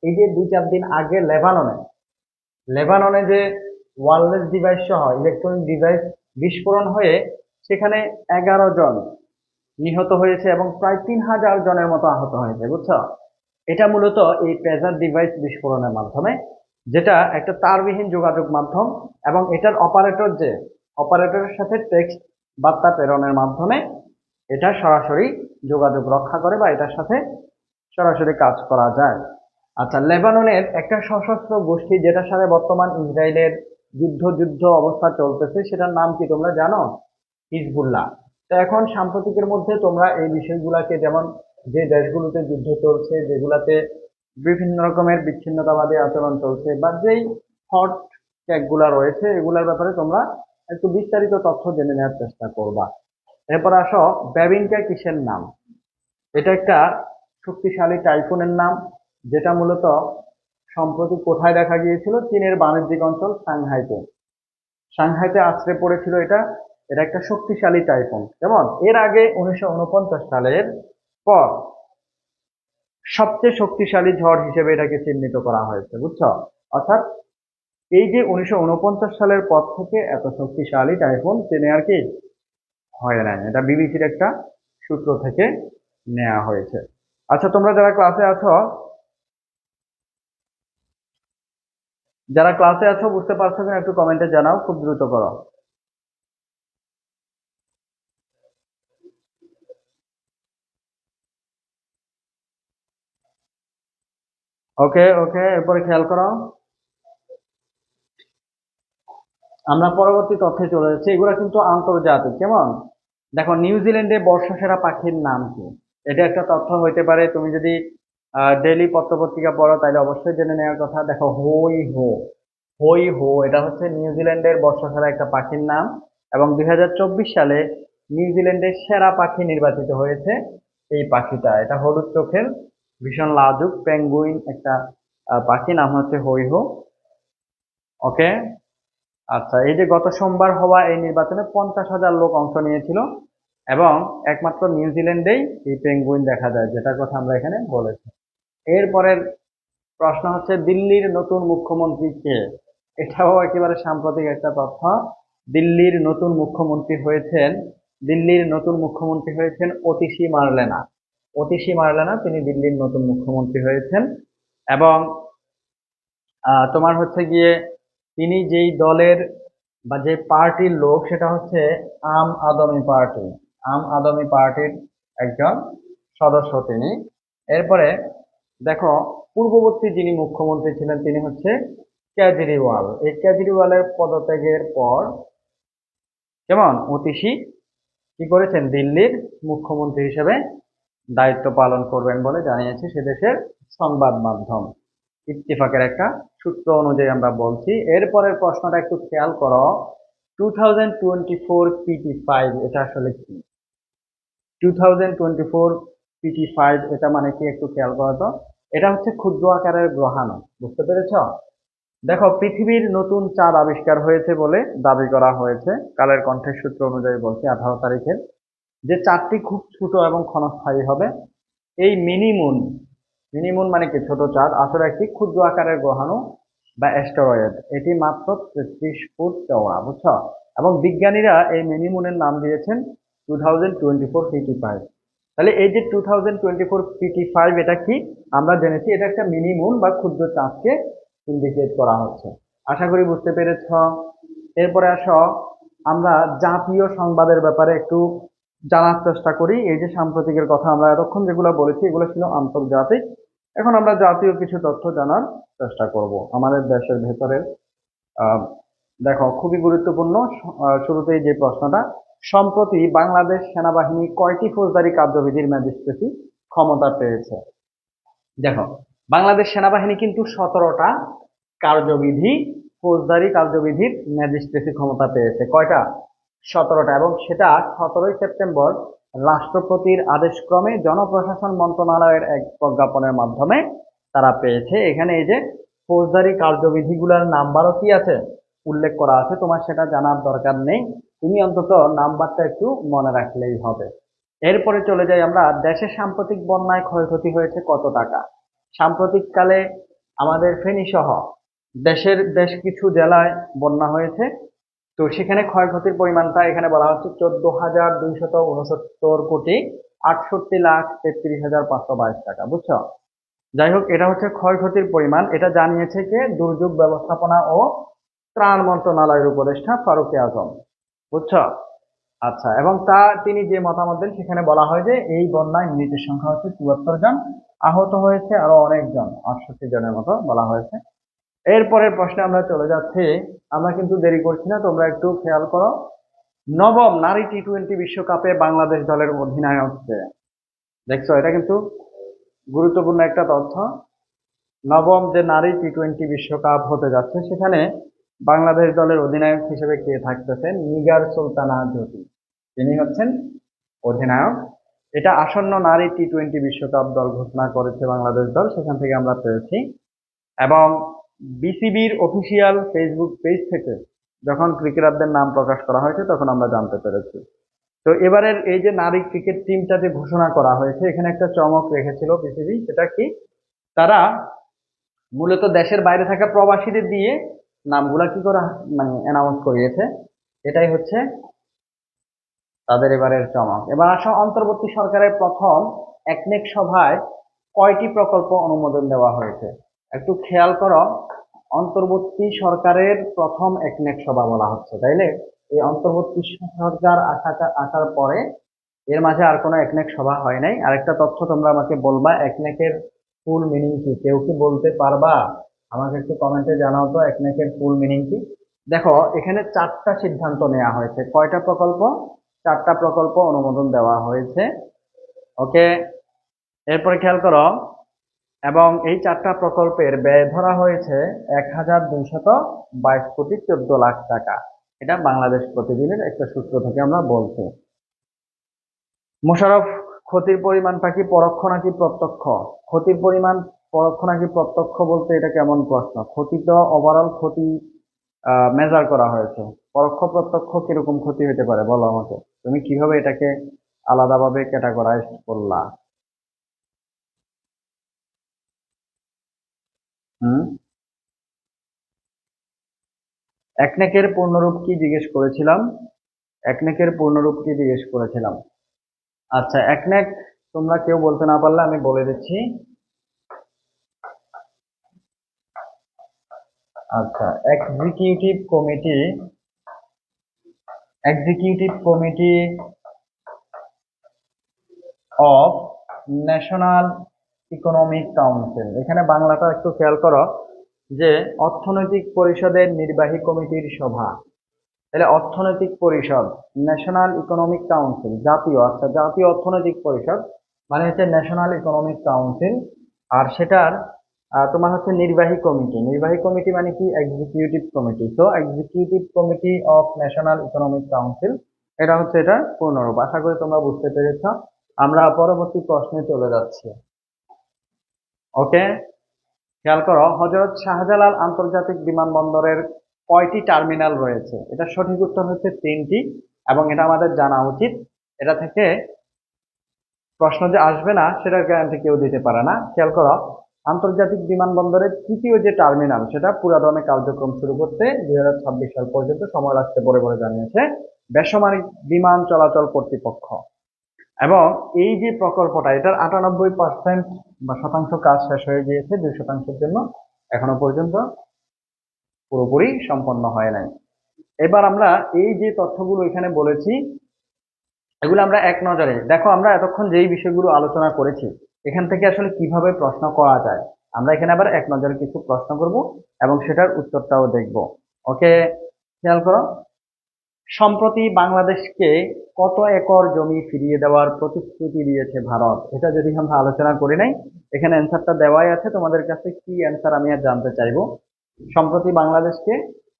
এই যে 2-4 দিন আগে লেবাননে যে ওয়্যারলেস ডিভাইস সহ ইলেকট্রনিক ডিভাইস বিস্ফোরণ হয়ে সেখানে 11 জন নিহত হয়েছে এবং প্রায় 3,000 জনের মতো আহত হয়েছে, বুঝছো? এটা মূলত এই পেজার ডিভাইস বিস্ফোরণের মাধ্যমে, যেটা একটা তারবিহীন যোগাযোগ মাধ্যম এবং এটার অপারেটরের সাথে টেক্সট বার্তা প্রেরণের মাধ্যমে এটা সরাসরি যোগাযোগ রক্ষা করে বা এটার সাথে সরাসরি কাজ করা যায়। আচ্ছা, লেবাননের একটা সশস্ত্র গোষ্ঠী যেটার সাথে বর্তমান ইসরায়েলের যুদ্ধ অবস্থা চলতেছে, সেটার নাম কি তোমরা জানো? হিজবুল্লাহ। তো এখন সাম্প্রতিকের মধ্যে তোমরা এই বিষয়গুলোকে, যেমন যে দেশগুলোতে যুদ্ধ চলছে, যেগুলাতে বিভিন্ন রকমের বিচ্ছিন্নতাবাদী আচরণ চলছে বা যেই হট ট্যাগগুলা রয়েছে, এগুলার ব্যাপারে তোমরা একটু বিস্তারিত তথ্য জেনে নেওয়ার চেষ্টা করবা। এরপর আসো, ব্যাবিনকা কিসের নাম? এটা একটা শক্তিশালী টাইফুনের নাম, যেটা মূলত সম্প্রতি কোথায় দেখা গিয়েছিল? চীনের বাণিজ্যিক অঞ্চল সাংহাইতে আছড়ে পড়েছিল এটা। এটা একটা শক্তিশালী টাইফুন। যেমন এর আগে 1949 সালের পর সবচেয়ে শক্তিশালী ঝড় হিসেবে এটাকে চিহ্নিত করা হয়েছে, বুঝছো? অর্থাৎ এই যে 1949 সালের পর থেকে এত শক্তিশালী টাইফুন চীনে আর কি হয় নাই। এটা বিবিসির একটা সূত্র থেকে নেওয়া হয়েছে। আচ্ছা, তোমরা যারা ক্লাসে আছো বুঝতে পারছো কিনা একটু কমেন্টে জানাও, খুব দ্রুত করো। ওকে ওকে, এরপরে খেয়াল করো, আমরা পরবর্তী তথ্যে চলে যাচ্ছি। এগুলা কিন্তু আন্তর্জাতিক। কেমন? দেখো, নিউজিল্যান্ডে বর্ষসেরা পাখির নাম কি? এটা একটা তথ্য হইতে পারে। তুমি যদি ডেইলি পত্রপত্রিকা পড়ো তাহলে অবশ্যই জেনে নেওয়ার কথা। দেখো, হই হো, এটা হচ্ছে নিউজিল্যান্ডের বর্ষসেরা একটা পাখির নাম এবং 2024 সালে নিউজিল্যান্ডের সেরা পাখি নির্বাচিত হয়েছে এই পাখিটা। এটা হলুদ চোখের ভীষণ লাজুক পেঙ্গুইন একটা পাখি, নাম হচ্ছে হই হো। ওকে। আচ্ছা, এই যে গত সোমবার হওয়া এই নির্বাচনে 50,000 লোক অংশ নিয়েছিল এবং একমাত্র নিউজিল্যান্ডেই এই পেঙ্গুইন দেখা যায়, যেটার কথা আমরা এখানে বলেছি। এরপরের প্রশ্ন হচ্ছে, দিল্লির নতুন মুখ্যমন্ত্রী কে? এটাও একেবারে সাম্প্রতিক একটা তথ্য। দিল্লির নতুন মুখ্যমন্ত্রী হয়েছেন অতিশী মার্লেনা। তিনি দিল্লির নতুন মুখ্যমন্ত্রী হয়েছেন এবং তোমার হচ্ছে গিয়ে তিনি যেই দলের বা যে পার্টির লোক সেটা হচ্ছে আম আদমি পার্টি। আম আদমি পার্টির একজন সদস্য তিনি। এরপরে দেখো, পূর্ববর্তী যিনি মুখ্যমন্ত্রী ছিলেন তিনি হচ্ছে কেজরিওয়াল। এই কেজরিওয়ালের পদত্যাগের পর কেমন অতীশী কি করেছেন, দিল্লির মুখ্যমন্ত্রী হিসেবে দায়িত্ব পালন করবেন বলে জানিয়েছে সে দেশের সংবাদ মাধ্যম। ইত্তেফাকের একটা সূত্র অনুযায়ী আমরা বলছি। এরপরের প্রশ্নটা একটু খেয়াল করো, 2024 PT5 এটা আসলে কি? 2024 PT5 এটা মানে কি একটু খেয়াল করো তো। এটা হচ্ছে ক্ষুদ্র আকারের গ্রহাণু, বুঝতে পেরেছ? দেখো, পৃথিবীর নতুন চাঁদ আবিষ্কার হয়েছে বলে দাবি করা হয়েছে, কালের কণ্ঠের সূত্র অনুযায়ী বলছি 18 তারিখের। যে চাঁদটি খুব ছোট এবং ক্ষণস্থায়ী হবে। এই মিনিমুন, মিনিমুন মানে কি ছোট চাঁদ, আসলে একটি ক্ষুদ্র আকারের গ্রহাণু বা অ্যাস্টেরয়েড। এটি মাত্র 33 ফুট চওড়া, বুঝছো? এবং বিজ্ঞানীরা এই মিনিমুনের নাম দিয়েছেন 2024 PT5। তাহলে এই যে 2024 PT5 এটা কি আমরা জেনেছি, এটা একটা মিনিমুন বা ক্ষুদ্র চাঁদকে ইন্ডিকেট করা হচ্ছে। আশা করি বুঝতে পেরেছ। এরপরে আসো, আমরা জাতীয় সংবাদের ব্যাপারে একটু জানার চেষ্টা করি। এই যে সাম্প্রতিকের কথা আমরা এতক্ষণ যেগুলো বলেছি এগুলো ছিল আন্তর্জাতিক। এখন আমরা জাতীয় কিছু তথ্য জানার চেষ্টা করব আমাদের দেশের ভেতরের। আহ, দেখো, খুবই গুরুত্বপূর্ণ। শুরুতেই যে প্রশ্নটা, সম্প্রতি বাংলাদেশ সেনাবাহিনী কয়টি ফৌজদারি কার্যবিধির ম্যাজিস্ট্রেসি ক্ষমতা পেয়েছে? দেখো, বাংলাদেশ সেনাবাহিনী কিন্তু 17টা কার্যবিধি, ফৌজদারি কার্যবিধির ম্যাজিস্ট্রেসি ক্ষমতা পেয়েছে। কয়টা? 17টা। এবং সেটা 17ই সেপ্টেম্বর রাষ্ট্রপতির আদেশক্রমে জনপ্রশাসন মন্ত্রণালয়ের এক প্রজ্ঞাপনের মাধ্যমে তারা পেয়েছে। এখানে এই যে ফৌজদারি কার্যবিধিগুলোর নাম্বারও কি আছে, উল্লেখ করা আছে। তোমার সেটা জানার দরকার নেই, তুমি অন্তত নাম্বারটা একটু মনে রাখলেই হবে। এরপরে চলে যাই আমরা, দেশে সাম্প্রতিক বন্যায় ক্ষয়ক্ষতি হয়েছে কত টাকা? সাম্প্রতিককালে আমাদের ফেনী সহ দেশের বেশ কিছু জেলায় বন্যা হয়েছে। তো সেখানে ক্ষয়ক্ষতির পরিমাণটা এখানে বলা হচ্ছে 14,269,68,33,522 টাকা, বুঝছো? যাই হোক, এটা হচ্ছে ক্ষয়ক্ষতির পরিমাণ। এটা জানিয়েছে কে? দুর্যোগ ব্যবস্থাপনা ও ত্রাণ মন্ত্রণালয়ের উপদেষ্টা ফারুক আজম, বুঝছো? আচ্ছা, এবং তিনি যে মতামত দেন সেখানে বলা হয় যে এই বন্যায় মৃতের সংখ্যা হচ্ছে 74 জন, আহত হয়েছে আরো অনেকজন, 68 জনের মতো বলা হয়েছে। এরপরের প্রশ্নে আমরা চলে যাচ্ছি। আমরা কিন্তু দেরি করছি না, তোমরা একটু খেয়াল করো। নবম নারী T20 বিশ্বকাপে বাংলাদেশ দলের অধিনায়ক কে? দেখছো, এটা কিন্তু গুরুত্বপূর্ণ একটা তথ্য। নবম যে নারী T20 বিশ্বকাপ হতে যাচ্ছে সেখানে বাংলাদেশ দলের অধিনায়ক হিসেবে কে থাকতেছেন? নিগার সুলতানা জ্যোতি, তিনি হচ্ছেন অধিনায়ক। এটা আসন্ন নারী T20 বিশ্বকাপ দল ঘোষণা করেছে বাংলাদেশ দল, সেখান থেকে আমরা পেয়েছি। এবং বিসিবির অফিসিয়াল ফেসবুক পেজ থেকে যখন ক্রিকেটারদের নাম প্রকাশ করা হয়েছে তখন আমরা জানতে পেরেছি। তো এবারের এই যে নারী ক্রিকেট টিমটা যে ঘোষণা করা হয়েছে, এখানে একটা চমক রেখেছিল বিসিবি। সেটা কি? তারা মূলত দেশের বাইরে থাকা প্রবাসীদের দিয়ে নামগুলা কি করা, মানে অ্যানাউন্স করিয়েছে। এটাই হচ্ছে তাদের এবারের চমক। এবার আসো, অন্তর্বর্তী সরকারের প্রথম একনেক সভায় কয়টি প্রকল্প অনুমোদন দেওয়া হয়েছে? একটু খেয়াল করো, অন্তর্বর্তী সরকারের প্রথম একনেক সভা বলা হচ্ছে, তাইলে এই অন্তর্বর্তী সরকার আসার পরে এর মাঝে আর কোনো একনেক সভা হয় নাই। আরেকটা তথ্য তোমরা আমাকে বলবা, একনেকের ফুল মিনিং কি? কেউ কি বলতে পারবা? আমাকে একটু কমেন্টে জানাও তো একনেকের ফুল মিনিং কি। দেখো, এখানে 4টা সিদ্ধান্ত নেওয়া হয়েছে। কয়টা প্রকল্প? 4টা প্রকল্প অনুমোদন দেওয়া হয়েছে। ওকে, এরপরে খেয়াল করো। এবং এই 4টা প্রকল্পের ব্যয় ধরা হয়েছে 1,222,14,00,00,000 টাকা। এটা বাংলাদেশ প্রতিদিনের একটা সূত্র থেকে আমরা বলছি। মোশাররফ, ক্ষতির পরিমাণটা কি পরোক্ষ নাকি প্রত্যক্ষ? ক্ষতির পরিমাণ পরোক্ষ নাকি প্রত্যক্ষ বলতে এটা কেমন প্রশ্ন? ক্ষতি তো ওভারঅল ক্ষতি মেজার করা হয়েছে, পরোক্ষ প্রত্যক্ষ কিরকম ক্ষতি হতে পারে বলো আমাকে। তুমি কিভাবে এটাকে আলাদাভাবে ক্যাটাগরাইজ করলা? হুম, একনেকের পূর্ণরূপ কি জিজ্ঞেস করেছিলাম? একনেকের পূর্ণরূপ কি জিজ্ঞেস করেছিলাম? আচ্ছা, একনেক তোমরা কেউ বলতে না পারলে আমি বলে দিচ্ছি। আচ্ছা, executive committee of national economic council. এখানে বাংলাটা একটু খেয়াল করো, যে অর্থনৈতিক পরিষদের নির্বাহী কমিটির সভা। তাহলে অর্থনৈতিক পরিষদ, ন্যাশনাল ইকোনমিক কাউন্সিল, জাতীয়, আচ্ছা জাতীয় অর্থনৈতিক পরিষদ মানে হচ্ছে ন্যাশনাল ইকোনমিক কাউন্সিল। আর সেটার তোমার হচ্ছে নির্বাহী কমিটি মানে কি? Executive committee. তো executive committee of national economic council, এটা হচ্ছে এটা পূর্ণরূপ। আশা করি তোমরা বুঝতে পেরেছ। আমরা পরবর্তী প্রশ্নে চলে যাচ্ছি। ওকে, খেয়াল করো, হযরত শাহজালাল আন্তর্জাতিক বিমানবন্দরের কয়টি টার্মিনাল রয়েছে? এটা সঠিক উত্তর হচ্ছে 3টি, এবং এটা আমাদের জানা উচিত। এটা থেকে প্রশ্ন যে আসবে না সেটার গ্যারান্টি কেউ দিতে পারে না। খেয়াল করো, আন্তর্জাতিক বিমানবন্দরের তৃতীয় যে টার্মিনাল, সেটা পুরাদমে কার্যক্রম শুরু করতে 2026 সাল পর্যন্ত সময় লাগতে পারে বলে জানিয়েছে বেসামরিক বিমান চলাচল কর্তৃপক্ষ। এবং এই যে প্রকল্পটা, এটার 98% বা শতাংশ কাজ শেষ হয়ে গিয়েছে, 2% জন্য এখনো পর্যন্ত পুরোপুরি সম্পন্ন হয় নাই। এবার আমরা এই যে তথ্যগুলো এখানে বলেছি, এগুলো আমরা এক নজরে দেখো। আমরা এতক্ষণ যেই বিষয়গুলো আলোচনা করেছি, এখান থেকে আসলে কিভাবে প্রশ্ন করা যায়, আমরা এখানে আবার এক নজরে কিছু প্রশ্ন করব এবং সেটার উত্তরটাও দেখব। ওকে, খেয়াল করো, সম্প্রতি বাংলাদেশকে কত একর জমি ফিরিয়ে দেওয়ার প্রতিশ্রুতি দিয়েছে ভারত? এটা যদি আমরা আলোচনা করি নাই, এখানে অ্যান্সারটা দেওয়াই আছে, তোমাদের কাছে কি অ্যান্সার আমি আর জানতে চাইবো। সম্প্রতি বাংলাদেশকে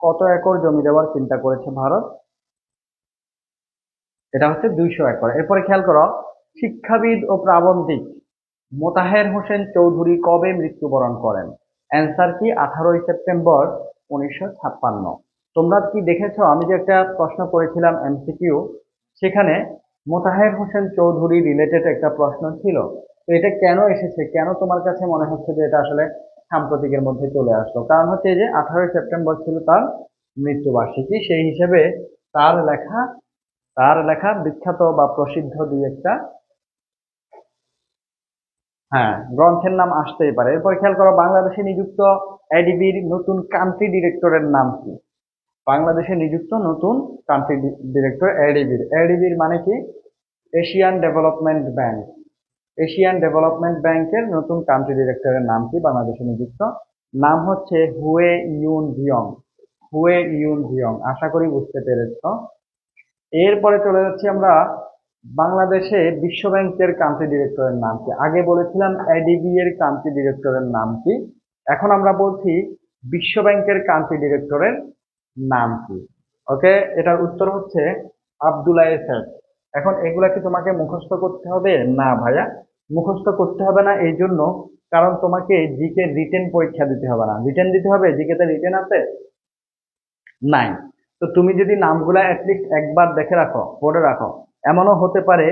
কত একর জমি দেওয়ার চিন্তা করেছে ভারত? এটা হচ্ছে 200 একর। এরপরে খেয়াল করো, শিক্ষাবিদ ও প্রাবন্ধিক মোতাহের হোসেন চৌধুরী কবে মৃত্যুবরণ করেন? অ্যান্সার কি? 18 সেপ্টেম্বর 1956। তোমরা কি দেখেছো, আমি যে একটা প্রশ্ন করেছিলাম এমসিকিউ, সেখানে মোতাহের হোসেন চৌধুরী রিলেটেড একটা প্রশ্ন ছিল। তো এটা কেন এসেছে, কেন তোমার কাছে মনে হচ্ছে যে এটা আসলে সাম্প্রতিকের মধ্যে চলে আসলো? কারণ হচ্ছে এই যে 18 সেপ্টেম্বর ছিল তার মৃত্যুবার্ষিকী, সেই হিসেবে তার লেখা বিখ্যাত বা প্রসিদ্ধ দুই একটা গ্রন্থের নাম আসতেই পারে। এরপর খেয়াল করো, বাংলাদেশে নিযুক্ত এডিবির নতুন কান্ট্রি ডিরেক্টরের নাম কি? বাংলাদেশে নিযুক্ত নতুন কান্ট্রি ডিরেক্টর এডিবির মানে কি? Asian development bank. Asian development ব্যাংকের নতুন কান্ট্রি ডিরেক্টরের নাম কি বাংলাদেশে নিযুক্ত? নাম হচ্ছে হুয়ে ইউন জিয়ং। আশা করি বুঝতে পেরেছ। এরপরে চলে যাচ্ছি আমরা, বাংলাদেশে বিশ্ব ব্যাংকের কান্ট্রি ডিরেক্টরের নাম কি? আগে বলেছিলাম এডিবি এর কান্ট্রি ডিরেক্টরের নাম কি, এখন আমরা বলছি বিশ্ব ব্যাংকের কান্ট্রি ডিরেক্টরের নাম কি? ওকে, এটার উত্তর হচ্ছে আব্দুল্লাহ স্যার। এখন এগুলা কি তোমাকে মুখস্থ করতে হবে? না ভাইয়া, মুখস্থ করতে হবে না। এই জন্য, কারণ তোমাকে জিকে রিটেন পরীক্ষা দিতে হবে না। রিটেন দিতে হবে, জিকে তে রিটেন আছে নাই? তো তুমি যদি নামগুলা অ্যাটলিস্ট একবার দেখে রাখো, পড়ে রাখো, এমনও হতে পারে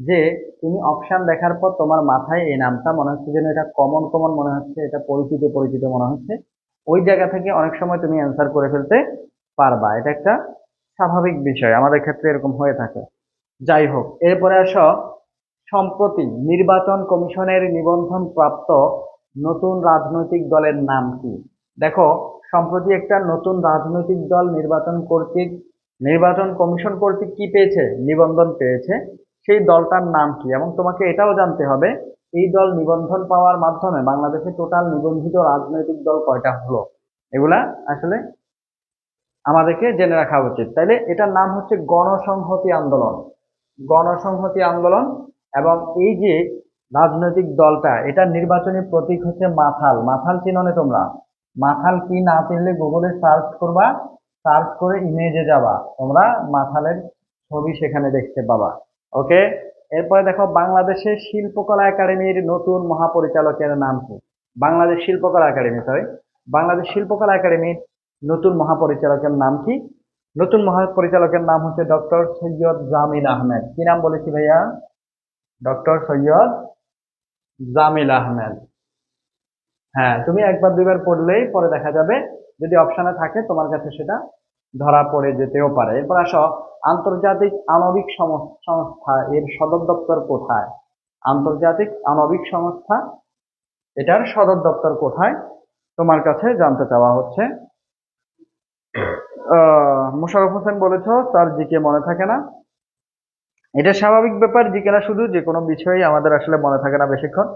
যে তুমি অপশন দেখার পর তোমার মাথায় এই নামটা মনে হচ্ছে যেন এটা কমন কমন মনে হচ্ছে, এটা পরিচিত পরিচিত মনে হচ্ছে। ওই জায়গা থেকে অনেক সময় তুমি অ্যান্সার করে ফেলতে পারবা। এটা একটা স্বাভাবিক বিষয়, আমাদের ক্ষেত্রে এরকম হয়ে থাকে। যাই হোক, এরপরে আসো, সম্প্রতি নির্বাচন কমিশনের নিবন্ধন প্রাপ্ত নতুন রাজনৈতিক দলের নাম কি? দেখো, সম্প্রতি একটা নতুন রাজনৈতিক দল নির্বাচন কমিশন কর্তৃক কি পেয়েছে? নিবন্ধন পেয়েছে। সেই দলটার নাম কি? এবং তোমাকে এটাও জানতে হবে, এই দল নিবন্ধন পাওয়ার মাধ্যমে বাংলাদেশে টোটাল নিবন্ধিত রাজনৈতিক দল কয়টা হলো। এগুলা আসলে আমাদেরকে জেনে রাখা উচিত। তাইলে এটার নাম হচ্ছে গণসংহতি আন্দোলন। এবং এই যে রাজনৈতিক দলটা, এটার নির্বাচনী প্রতীক হচ্ছে মাথাল। মাথাল চিনো না তোমরা? মাথাল কি না চিনলে গুগলে সার্চ করবা, সার্চ করে ইমেজে যাবা, তোমরা মাথালের ছবি সেখানে দেখতে পাবা। ওকে, এরপরে দেখো, বাংলাদেশের শিল্পকলা একাডেমির নতুন মহাপরিচালকের নাম কি? বাংলাদেশ শিল্পকলা একাডেমির নতুন মহাপরিচালকের নাম কি? নতুন মহাপরিচালকের নাম হচ্ছে ডক্টর সৈয়দ জামিল আহমেদ। কি নাম বলেছি ভাইয়া? ডক্টর সৈয়দ জামিল আহমেদ। হ্যাঁ, তুমি একবার দুইবার পড়লেই পরে দেখা যাবে, যদি অপশনে থাকে তোমার কাছে সেটা ধরা পড়ে যেতেও পারে। এরপর আসো, আন্তর্জাতিক আণবিক সংস্থা এর সদর দপ্তর কোথায়? আন্তর্জাতিক আণবিক সংস্থা, এটার সদর দপ্তর কোথায় তোমার কাছে জানতে চাওয়া হচ্ছে। মোশাররফ হোসেন বলেছো তার জিকে মনে থাকে না। এটা স্বাভাবিক ব্যাপার, জিকে না শুধু, যে কোনো বিষয়ই আমাদের আসলে মনে থাকে না বেশিক্ষণ।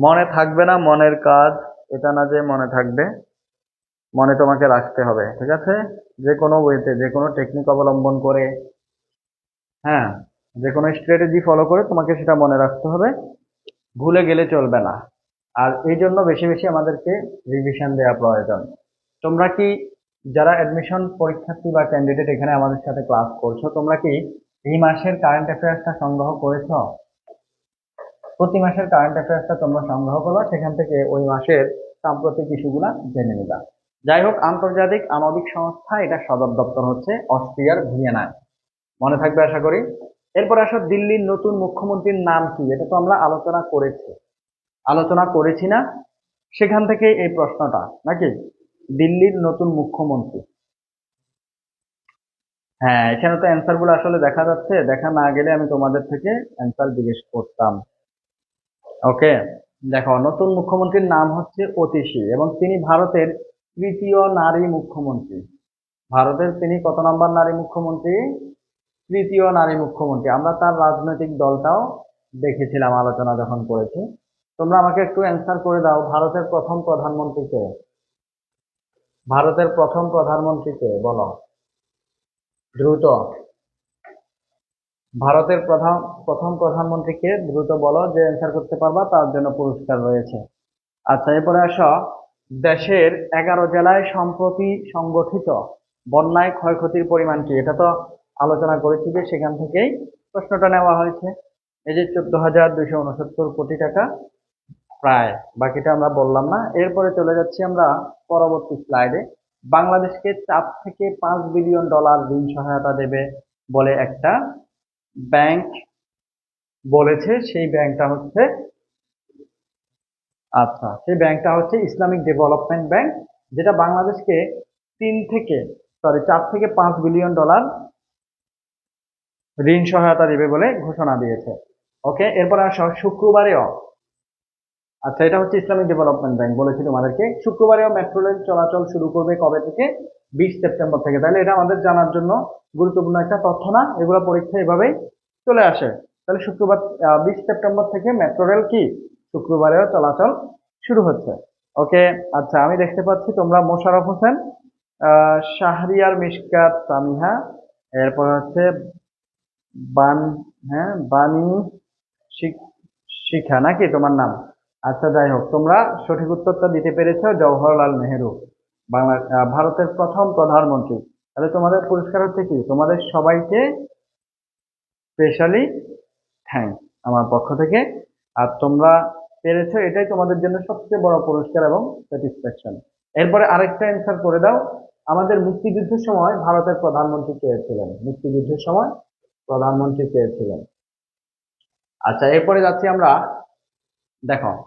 মনে থাকবে না মনের কাজ, এটা না যে মনে থাকবে, মনে তোমাকে রাখতে হবে, ঠিক আছে? যে কোনো ওয়েতে, যে কোনো টেকনিক অবলম্বন করে, হ্যাঁ, যে কোনো স্ট্র্যাটেজি ফলো করে তোমাকে সেটা মনে রাখতে হবে, ভুলে গেলে চলবে না। আর এই জন্য বেশি বেশি আমাদেরকে রিভিশন দেওয়া প্রয়োজন। তোমরা কি, যারা অ্যাডমিশন পরীক্ষার্থী বা ক্যান্ডিডেট এখানে আমাদের সাথে ক্লাস করছো, তোমরা কি এই মাসের কারেন্ট অ্যাফেয়ার্সটা সংগ্রহ করেছো? প্রতি মাসের কারেন্ট অ্যাফেয়ার্সটা তোমরা সংগ্রহ করবা, সেখান থেকে ওই মাসের সাম্প্রতিক ইস্যুগুলা জেনে নিবা। যাই হোক, আন্তর্জাতিক আণবিক সংস্থা, এটা সদর দপ্তর হচ্ছে অস্ট্রিয়ার ভিয়েনায়। মনে থাকবে আশা করি। এরপর আসো, দিল্লির নতুন মুখ্যমন্ত্রীর নাম কি? এটা তো আমরা আলোচনা করেছি না? সেখান থেকে এই প্রশ্নটা নাকি, দিল্লির নতুন মুখ্যমন্ত্রী। হ্যাঁ, এখানে তো অ্যান্সার গুলো আসলে দেখা যাচ্ছে, দেখা না গেলে আমি তোমাদের থেকে অ্যান্সার জিজ্ঞেস করতাম। ওকে, দেখো, নতুন মুখ্যমন্ত্রীর নাম হচ্ছে অতিশী, এবং তিনি ভারতের তৃতীয় নারী মুখ্যমন্ত্রী। ভারতের তিনি কত নম্বর নারী মুখ্যমন্ত্রী? তৃতীয় নারী মুখ্যমন্ত্রী। আমরা তার রাজনৈতিক দলটাও দেখেছিলাম আলোচনা যখন করেছি। তোমরা আমাকে একটু অ্যান্সার করে দাও, ভারতের প্রথম প্রধানমন্ত্রীকে, ভারতের প্রথম প্রধানমন্ত্রীকে বলো দ্রুত। ভারতের প্রথম প্রধানমন্ত্রীকে দ্রুত বলো, যে অ্যান্সার করতে পারবা তার জন্য পুরস্কার রয়েছে। আচ্ছা, এরপরে আসো, দেশের 11 জেলায় সম্প্রতি সংগঠিত বন্যায় ক্ষয়ক্ষতির পরিমাণ কি? এটা তো আলোচনা করেছি, যে সেখান থেকেই প্রশ্নটা নেওয়া হয়েছে। এই যে 14,269 কোটি টাকা প্রায়, বাকিটা আমরা বললাম না। এরপরে চলে যাচ্ছি আমরা পরবর্তী স্লাইডে। বাংলাদেশকে 4 থেকে 5 বিলিয়ন ডলার ঋণ সহায়তা দেবে বলে একটা ব্যাংক বলেছে। সেই ব্যাংকটা হচ্ছে, আচ্ছা, সেই ব্যাংকটা হচ্ছে ইসলামিক ডেভেলপমেন্ট ব্যাংক, যেটা বাংলাদেশকে 4 থেকে 5 বিলিয়ন ডলার ঋণ সহায়তা দিবে বলে ঘোষণা দিয়েছে। ওকে, এরপর আসো, শুক্রবারেও, আচ্ছা, এটা হচ্ছে ইসলামিক ডেভেলপমেন্ট ব্যাংক, বলেছি তোমাদেরকে। শুক্রবারেও মেট্রো রেল চলাচল শুরু করবে কবে থেকে? 20 সেপ্টেম্বর থেকে। তাহলে এটা আমাদের জানার জন্য গুরুত্বপূর্ণ একটা তথ্য না? এগুলো পরীক্ষা এভাবেই চলে আসে। তাহলে শুক্রবার, 20 সেপ্টেম্বর থেকে মেট্রো রেল কি শুক্রবারেও চলাচল শুরু হচ্ছে। ওকে, আচ্ছা, আমি দেখতে পাচ্ছি তোমরা মোশাররফ হোসেন, শাহরিয়ার মিশকাত সামিহা, এরপর হচ্ছে বান, হ্যাঁ, বানি শিক- শিখা নাকি তোমার নাম? আচ্ছা, যাই হোক, তোমরা সঠিক উত্তরটা দিতে পেরেছো, জওহরলাল নেহেরু, ভারতের প্রথম প্রধানমন্ত্রী। তাহলে তোমাদের পুরস্কার হচ্ছে কি, তোমাদের সবাইকে স্পেশালি থ্যাঙ্কস আমার পক্ষ থেকে। আর তোমরা পেরেছো, এটাই তোমাদের জন্য সবচেয়ে বড় পুরস্কার এবং স্যাটিসফ্যাকশন। এরপরে আরেকটা অ্যান্সার করে দাও, আমাদের মুক্তিযুদ্ধের সময় ভারতের প্রধানমন্ত্রী কে ছিলেন? মুক্তিযুদ্ধের সময় প্রধানমন্ত্রী কে ছিলেন? আচ্ছা, এরপরে যাচ্ছি আমরা। দেখো,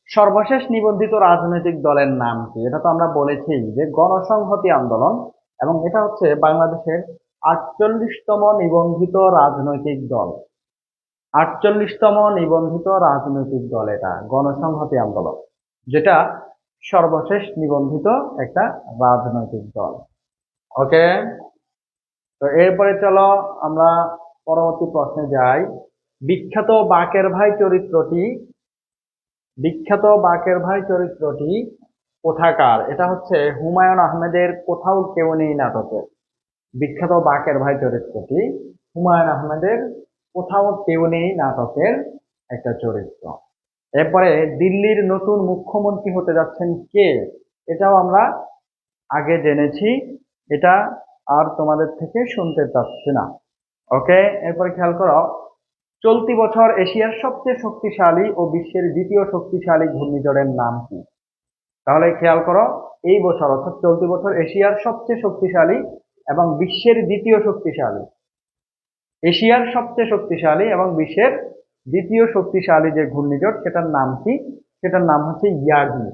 সর্বশেষ নিবন্ধিত রাজনৈতিক দলের নাম কি? এটা তো আমরা বলেছি যে গণসংহতি আন্দোলন, এবং এটা হচ্ছে বাংলাদেশের 48তম নিবন্ধিত রাজনৈতিক দল। 48তম নিবন্ধিত রাজনৈতিক দল এটা গণসংহতি আন্দোলন, যেটা সর্বশেষ নিবন্ধিত একটা রাজনৈতিক দল। ওকে, তো এরপরে চলো আমরা পরবর্তী প্রশ্নে যাই। বিখ্যাত বাকের ভাই চরিত্রটি, বিখ্যাত বাকের ভাই চরিত্রটি কোথাকার? এটা হচ্ছে হুমায়ুন আহমেদের কোথাও কেউ নেই নাটকে। বিখ্যাত বাকের ভাই চরিত্রটি হুমায়ুন আহমেদের কোথাও কেউ নেই নাটকের একটা চরিত্র। এরপরে, দিল্লির নতুন মুখ্যমন্ত্রী হতে যাচ্ছেন কে? এটাও আমরা আগে জেনেছি, এটা আর তোমাদের থেকে শুনতে চাচ্ছি না। ওকে, এরপরে খেয়াল করো, চলতি বছর এশিয়ার সবচেয়ে শক্তিশালী ও বিশ্বের দ্বিতীয় শক্তিশালী ঘূর্ণিঝড়ের নাম কি? তাহলে খেয়াল করো, এই বছর অর্থাৎ চলতি বছর এশিয়ার সবচেয়ে শক্তিশালী এবং বিশ্বের দ্বিতীয় শক্তিশালী, এশিয়ার সবচেয়ে শক্তিশালী এবং বিশ্বের দ্বিতীয় শক্তিশালী যে ঘূর্ণিঝড়, সেটার নাম কি? সেটার নাম হচ্ছে ইয়াগি।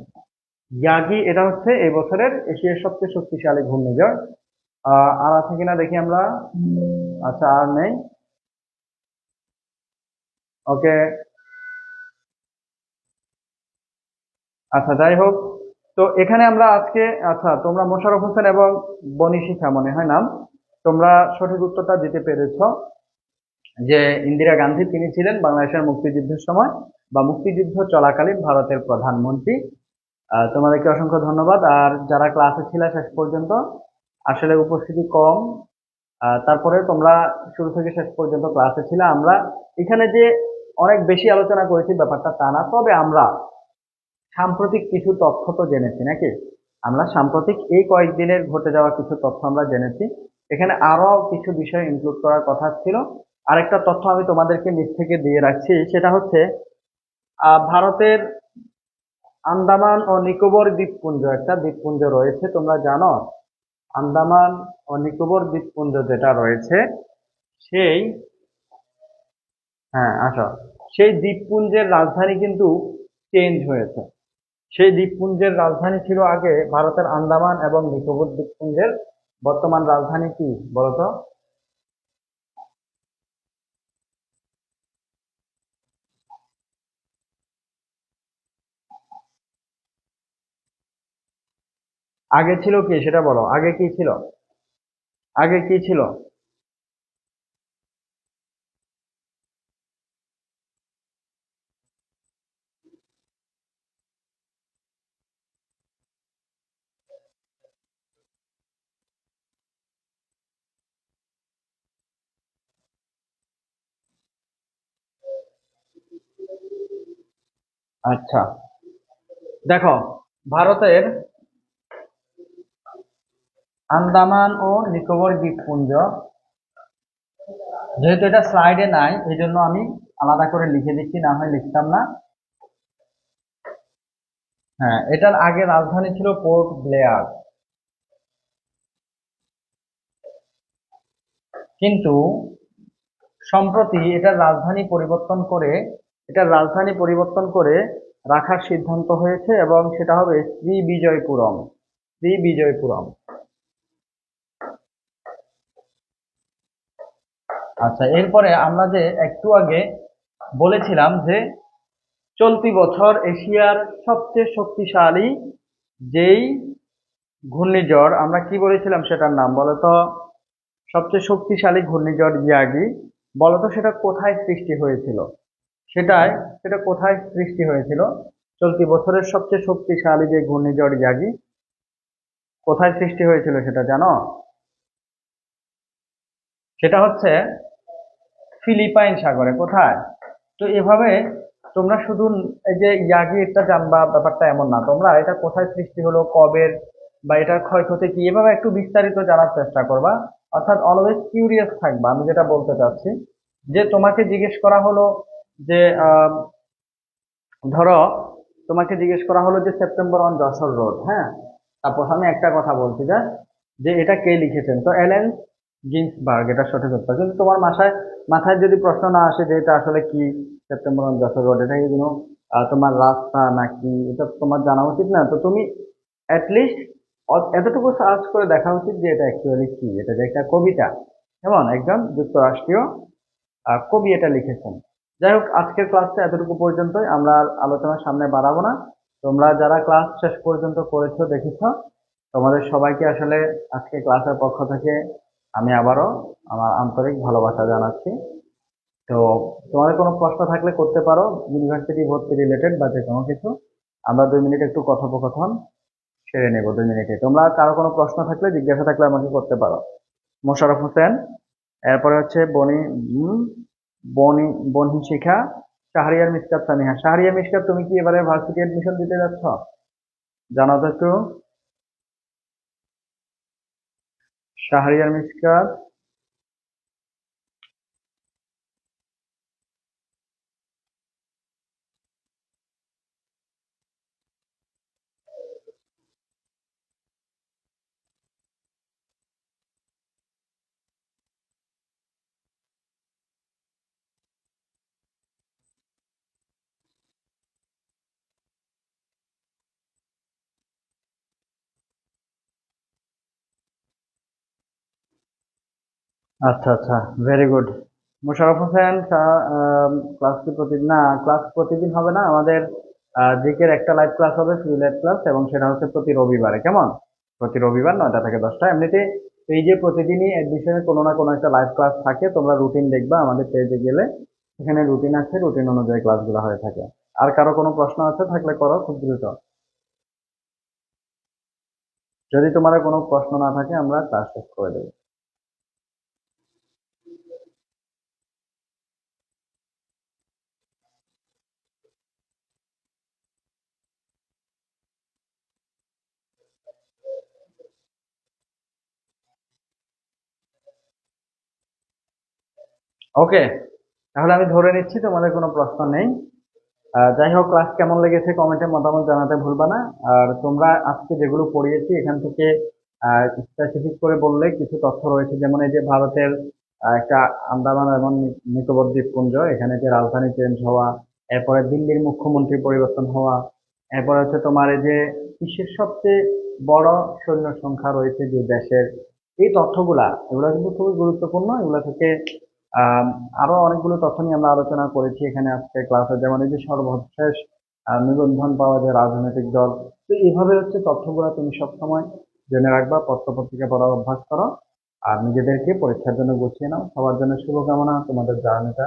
ইয়াগি, এটা হচ্ছে এই বছরের এশিয়ার সবচেয়ে শক্তিশালী ঘূর্ণিঝড়। আর আছে কিনা দেখি আমরা। আচ্ছা, আর নেই। ওকে, আচ্ছা, যাই হোক, তো এখানে আমরা আজকে, আচ্ছা তোমরা মোশাররফ হোসেন এবং বনি শিখা মনে হয় নাম, তোমরা সঠিক উত্তরটা দিতে পেরেছো যে ইন্দিরা গান্ধী তিনি ছিলেন বাংলাদেশের মুক্তিযুদ্ধের সময় বা মুক্তিযুদ্ধ চলাকালীন ভারতের প্রধানমন্ত্রী। তোমাদেরকে অসংখ্য ধন্যবাদ। আর যারা ক্লাসে ছিল শেষ পর্যন্ত, আসলে উপস্থিতি কম, তারপরে তোমরা শুরু থেকে শেষ পর্যন্ত ক্লাসে ছিলে। আমরা এখানে যে অনেক বেশি আলোচনা করেছি ব্যাপারটা তা না, তবে আমরা সাম্প্রতিক কিছু তথ্য তো জেনেছি নাকি? আমরা সাম্প্রতিক এই কয়েকদিনের ঘটে যাওয়া কিছু তথ্য আমরা জেনেছি। এখানে আরো কিছু বিষয় ইনক্লুড করার কথা ছিল। আরেকটা তথ্য আমি তোমাদেরকে নিচ থেকে দিয়ে রাখছি, সেটা হচ্ছে ভারতের আন্দামান ও নিকোবর দ্বীপপুঞ্জ, একটা দ্বীপপুঞ্জ রয়েছে তোমরা জানো? আন্দামান ও নিকোবর দ্বীপপুঞ্জ যেটা রয়েছে, সেই, হ্যাঁ আসো, সেই দ্বীপপুঞ্জের রাজধানী কিন্তু চেঞ্জ হয়েছে। সেই দ্বীপপুঞ্জের রাজধানী ছিল আগে ভারতের আন্দামান এবং নিকোবর দ্বীপপুঞ্জের, বর্তমান রাজধানী কি বলতো? আগে ছিল কি সেটা বলো, আগে কি ছিল? আগে কি ছিল? আচ্ছা, দেখো, ভারতের আন্দামান ও নিকোবর দ্বীপপুঞ্জ, যেহেতু এটা স্লাইডে নাই এই জন্য আমি আলাদা করে লিখে দিচ্ছি, না হয় লিখতাম না। হ্যাঁ, এটার আগে রাজধানী ছিল পোর্ট ব্লেয়ার, কিন্তু সম্প্রতি এটার রাজধানী পরিবর্তন করে রাখার সিদ্ধান্ত হয়েছে এবং সেটা হবে শ্রীবিজয়পুরম। শ্রীবিজয়পুরম। আচ্ছা, এরপরে আমরা যে একটু আগে বলেছিলাম যে চলতি বছর এশিয়ার সবচেয়ে শক্তিশালী যেই ঘূর্ণিঝড়, আমরা কি বলেছিলাম সেটার নাম বলতো? সবচেয়ে শক্তিশালী ঘূর্ণিঝড় ইয়াগি, বলতো সেটা কোথায় সৃষ্টি হয়েছিল? সেটাই, সেটা কোথায় সৃষ্টি হয়েছিল? চলতি বছরের সবচেয়ে শক্তিশালী যে ঘূর্ণিঝড় ইয়াগি, কোথায় সৃষ্টি হয়েছিল সেটা জানো? সেটা হচ্ছে ফিলিপাইন সাগরে। কোথায়? তো এভাবে তোমরা শুধু এই যে ইয়াগি এটা জানবা ব্যাপারটা এমন না, তোমরা এটা কোথায় সৃষ্টি হলো, কবে, বা এটার ক্ষয়ক্ষতি কি, এভাবে একটু বিস্তারিত জানার চেষ্টা করবা। অর্থাৎ অলওয়েজ কিউরিয়াস থাকবা। আমি যেটা বলতে চাচ্ছি যে তোমাকে জিজ্ঞেস করা হলো যে ধরো তোমাকে জিজ্ঞেস করা হলো যে সেপ্টেম্বর অন যশোর রোড, হ্যাঁ, তারপর আমি একটা কথা বলছি যে এটা কে লিখেছেন, তো এলেন গিন্সবার্গ এটা সঠিক উত্তর। কিন্তু তোমার মাথায় যদি প্রশ্ন না আসে যে এটা আসলে কি, সেপ্টেম্বর অন যশোর রোড এটা কি কোনো তোমার রাস্তা নাকি, এটা তোমার জানা উচিত না? তো তুমি অ্যাটলিস্ট এতটুকু সার্চ করে দেখা উচিত যে এটা অ্যাকচুয়ালি কি, এটা যে একটা কবিতা, যেমন একজন যুক্তরাষ্ট্রীয় কবি এটা লিখেছেন। যাই হোক, আজকের ক্লাসটা এতটুকু পর্যন্তই, আমরা আর আলোচনার সামনে বাড়াবো না। তোমরা যারা ক্লাস শেষ পর্যন্ত করেছো দেখেছো, তোমাদের সবাইকে আসলে আজকে ক্লাসের পক্ষ থেকে আমি আবারও আমার আন্তরিক ভালোবাসা জানাচ্ছি। তো তোমাদের কোনো প্রশ্ন থাকলে করতে পারো, ইউনিভার্সিটি ভর্তি রিলেটেড বা যে কোনো কিছু। আমরা 2 মিনিট একটু কথোপকথন সেরে নেব, 2 মিনিটে। তোমরা কারো কোনো প্রশ্ন থাকলে, জিজ্ঞাসা থাকলে আমাকে করতে পারো। মোশাররফ হোসেন, এরপরে হচ্ছে বনি, উম, বনি বনি শিখা, শাহরিয়ার মিসকাত সামিহা। শাহরিয়ার মিসকাত, তুমি কি এবারে ভার্সিটি এডমিশন দিতে যাচ্ছ? জানাও তো একটু। শাহরিয়ার মিসকাত। আচ্ছা আচ্ছা, very good. Mosharraf Hossain, class কি প্রতিদিন? না, ক্লাস প্রতিদিন হবে না আমাদের। জিকের একটা লাইভ ক্লাস হবে, ফ্রি লাইভ ক্লাস, এবং সেটা হচ্ছে প্রতি রবিবারে। কেমন? প্রতি রবিবার 9টা থেকে 10টা। এমনিতে এই যে প্রতিদিনই অ্যাডমিশনের কোনো না কোনো একটা লাইভ ক্লাস থাকে, তোমরা রুটিন দেখবা আমাদের পেজে গেলে, এখানে রুটিন আছে, রুটিন অনুযায়ী ক্লাসগুলো হয়ে থাকে। আর কারো কোনো প্রশ্ন আছে থাকলে করো খুব দ্রুত। যদি তোমার কোনো প্রশ্ন না থাকে আমরা ক্লাস শেষ করে দেবো। ওকে, তাহলে আমি ধরে নিচ্ছি তোমাদের কোনো প্রশ্ন নেই। যাই হোক, ক্লাস কেমন লেগেছে কমেন্টে মতামত জানাতে ভুলবা না। আর তোমরা আজকে যেগুলো পড়িয়েছি এখান থেকে স্পেসিফিক করে বললে কিছু তথ্য রয়েছে, যেমন এই যে ভারতের একটা আন্দামান এবং নিকোবর দ্বীপপুঞ্জ, এখানে যে রাজধানী চেঞ্জ হওয়া, এরপরে দিল্লির মুখ্যমন্ত্রী পরিবর্তন হওয়া, এরপরে হচ্ছে তোমার এই যে বিশ্বের সবচেয়ে বড় সৈন্য সংখ্যা রয়েছে যে দেশের, এই তথ্যগুলা এগুলা কিন্তু খুবই গুরুত্বপূর্ণ। এগুলা থেকে আম, আরো অনেকগুলো তথ্য নিয়ে আমরা আলোচনা করেছি এখানে আজকে ক্লাসে, যেমন এই যে সর্বশেষ নিবন্ধন পাওয়া যায় রাজনৈতিক দল। তো এইভাবে হচ্ছে তথ্যগুলো তুমি সবসময় জেনে রাখবা, পত্র পত্রিকা পড়ার অভ্যাস করো, আর নিজেদেরকে পরীক্ষার জন্য গুছিয়ে নাও। সবার জন্য শুভকামনা, তোমাদের জার্নিটা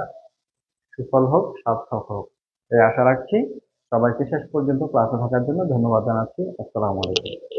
সুফল হোক, সার্থক হোক, এই আশা রাখছি। সবাইকে শেষ পর্যন্ত ক্লাসে থাকার জন্য ধন্যবাদ জানাচ্ছি। আসসালামু আলাইকুম।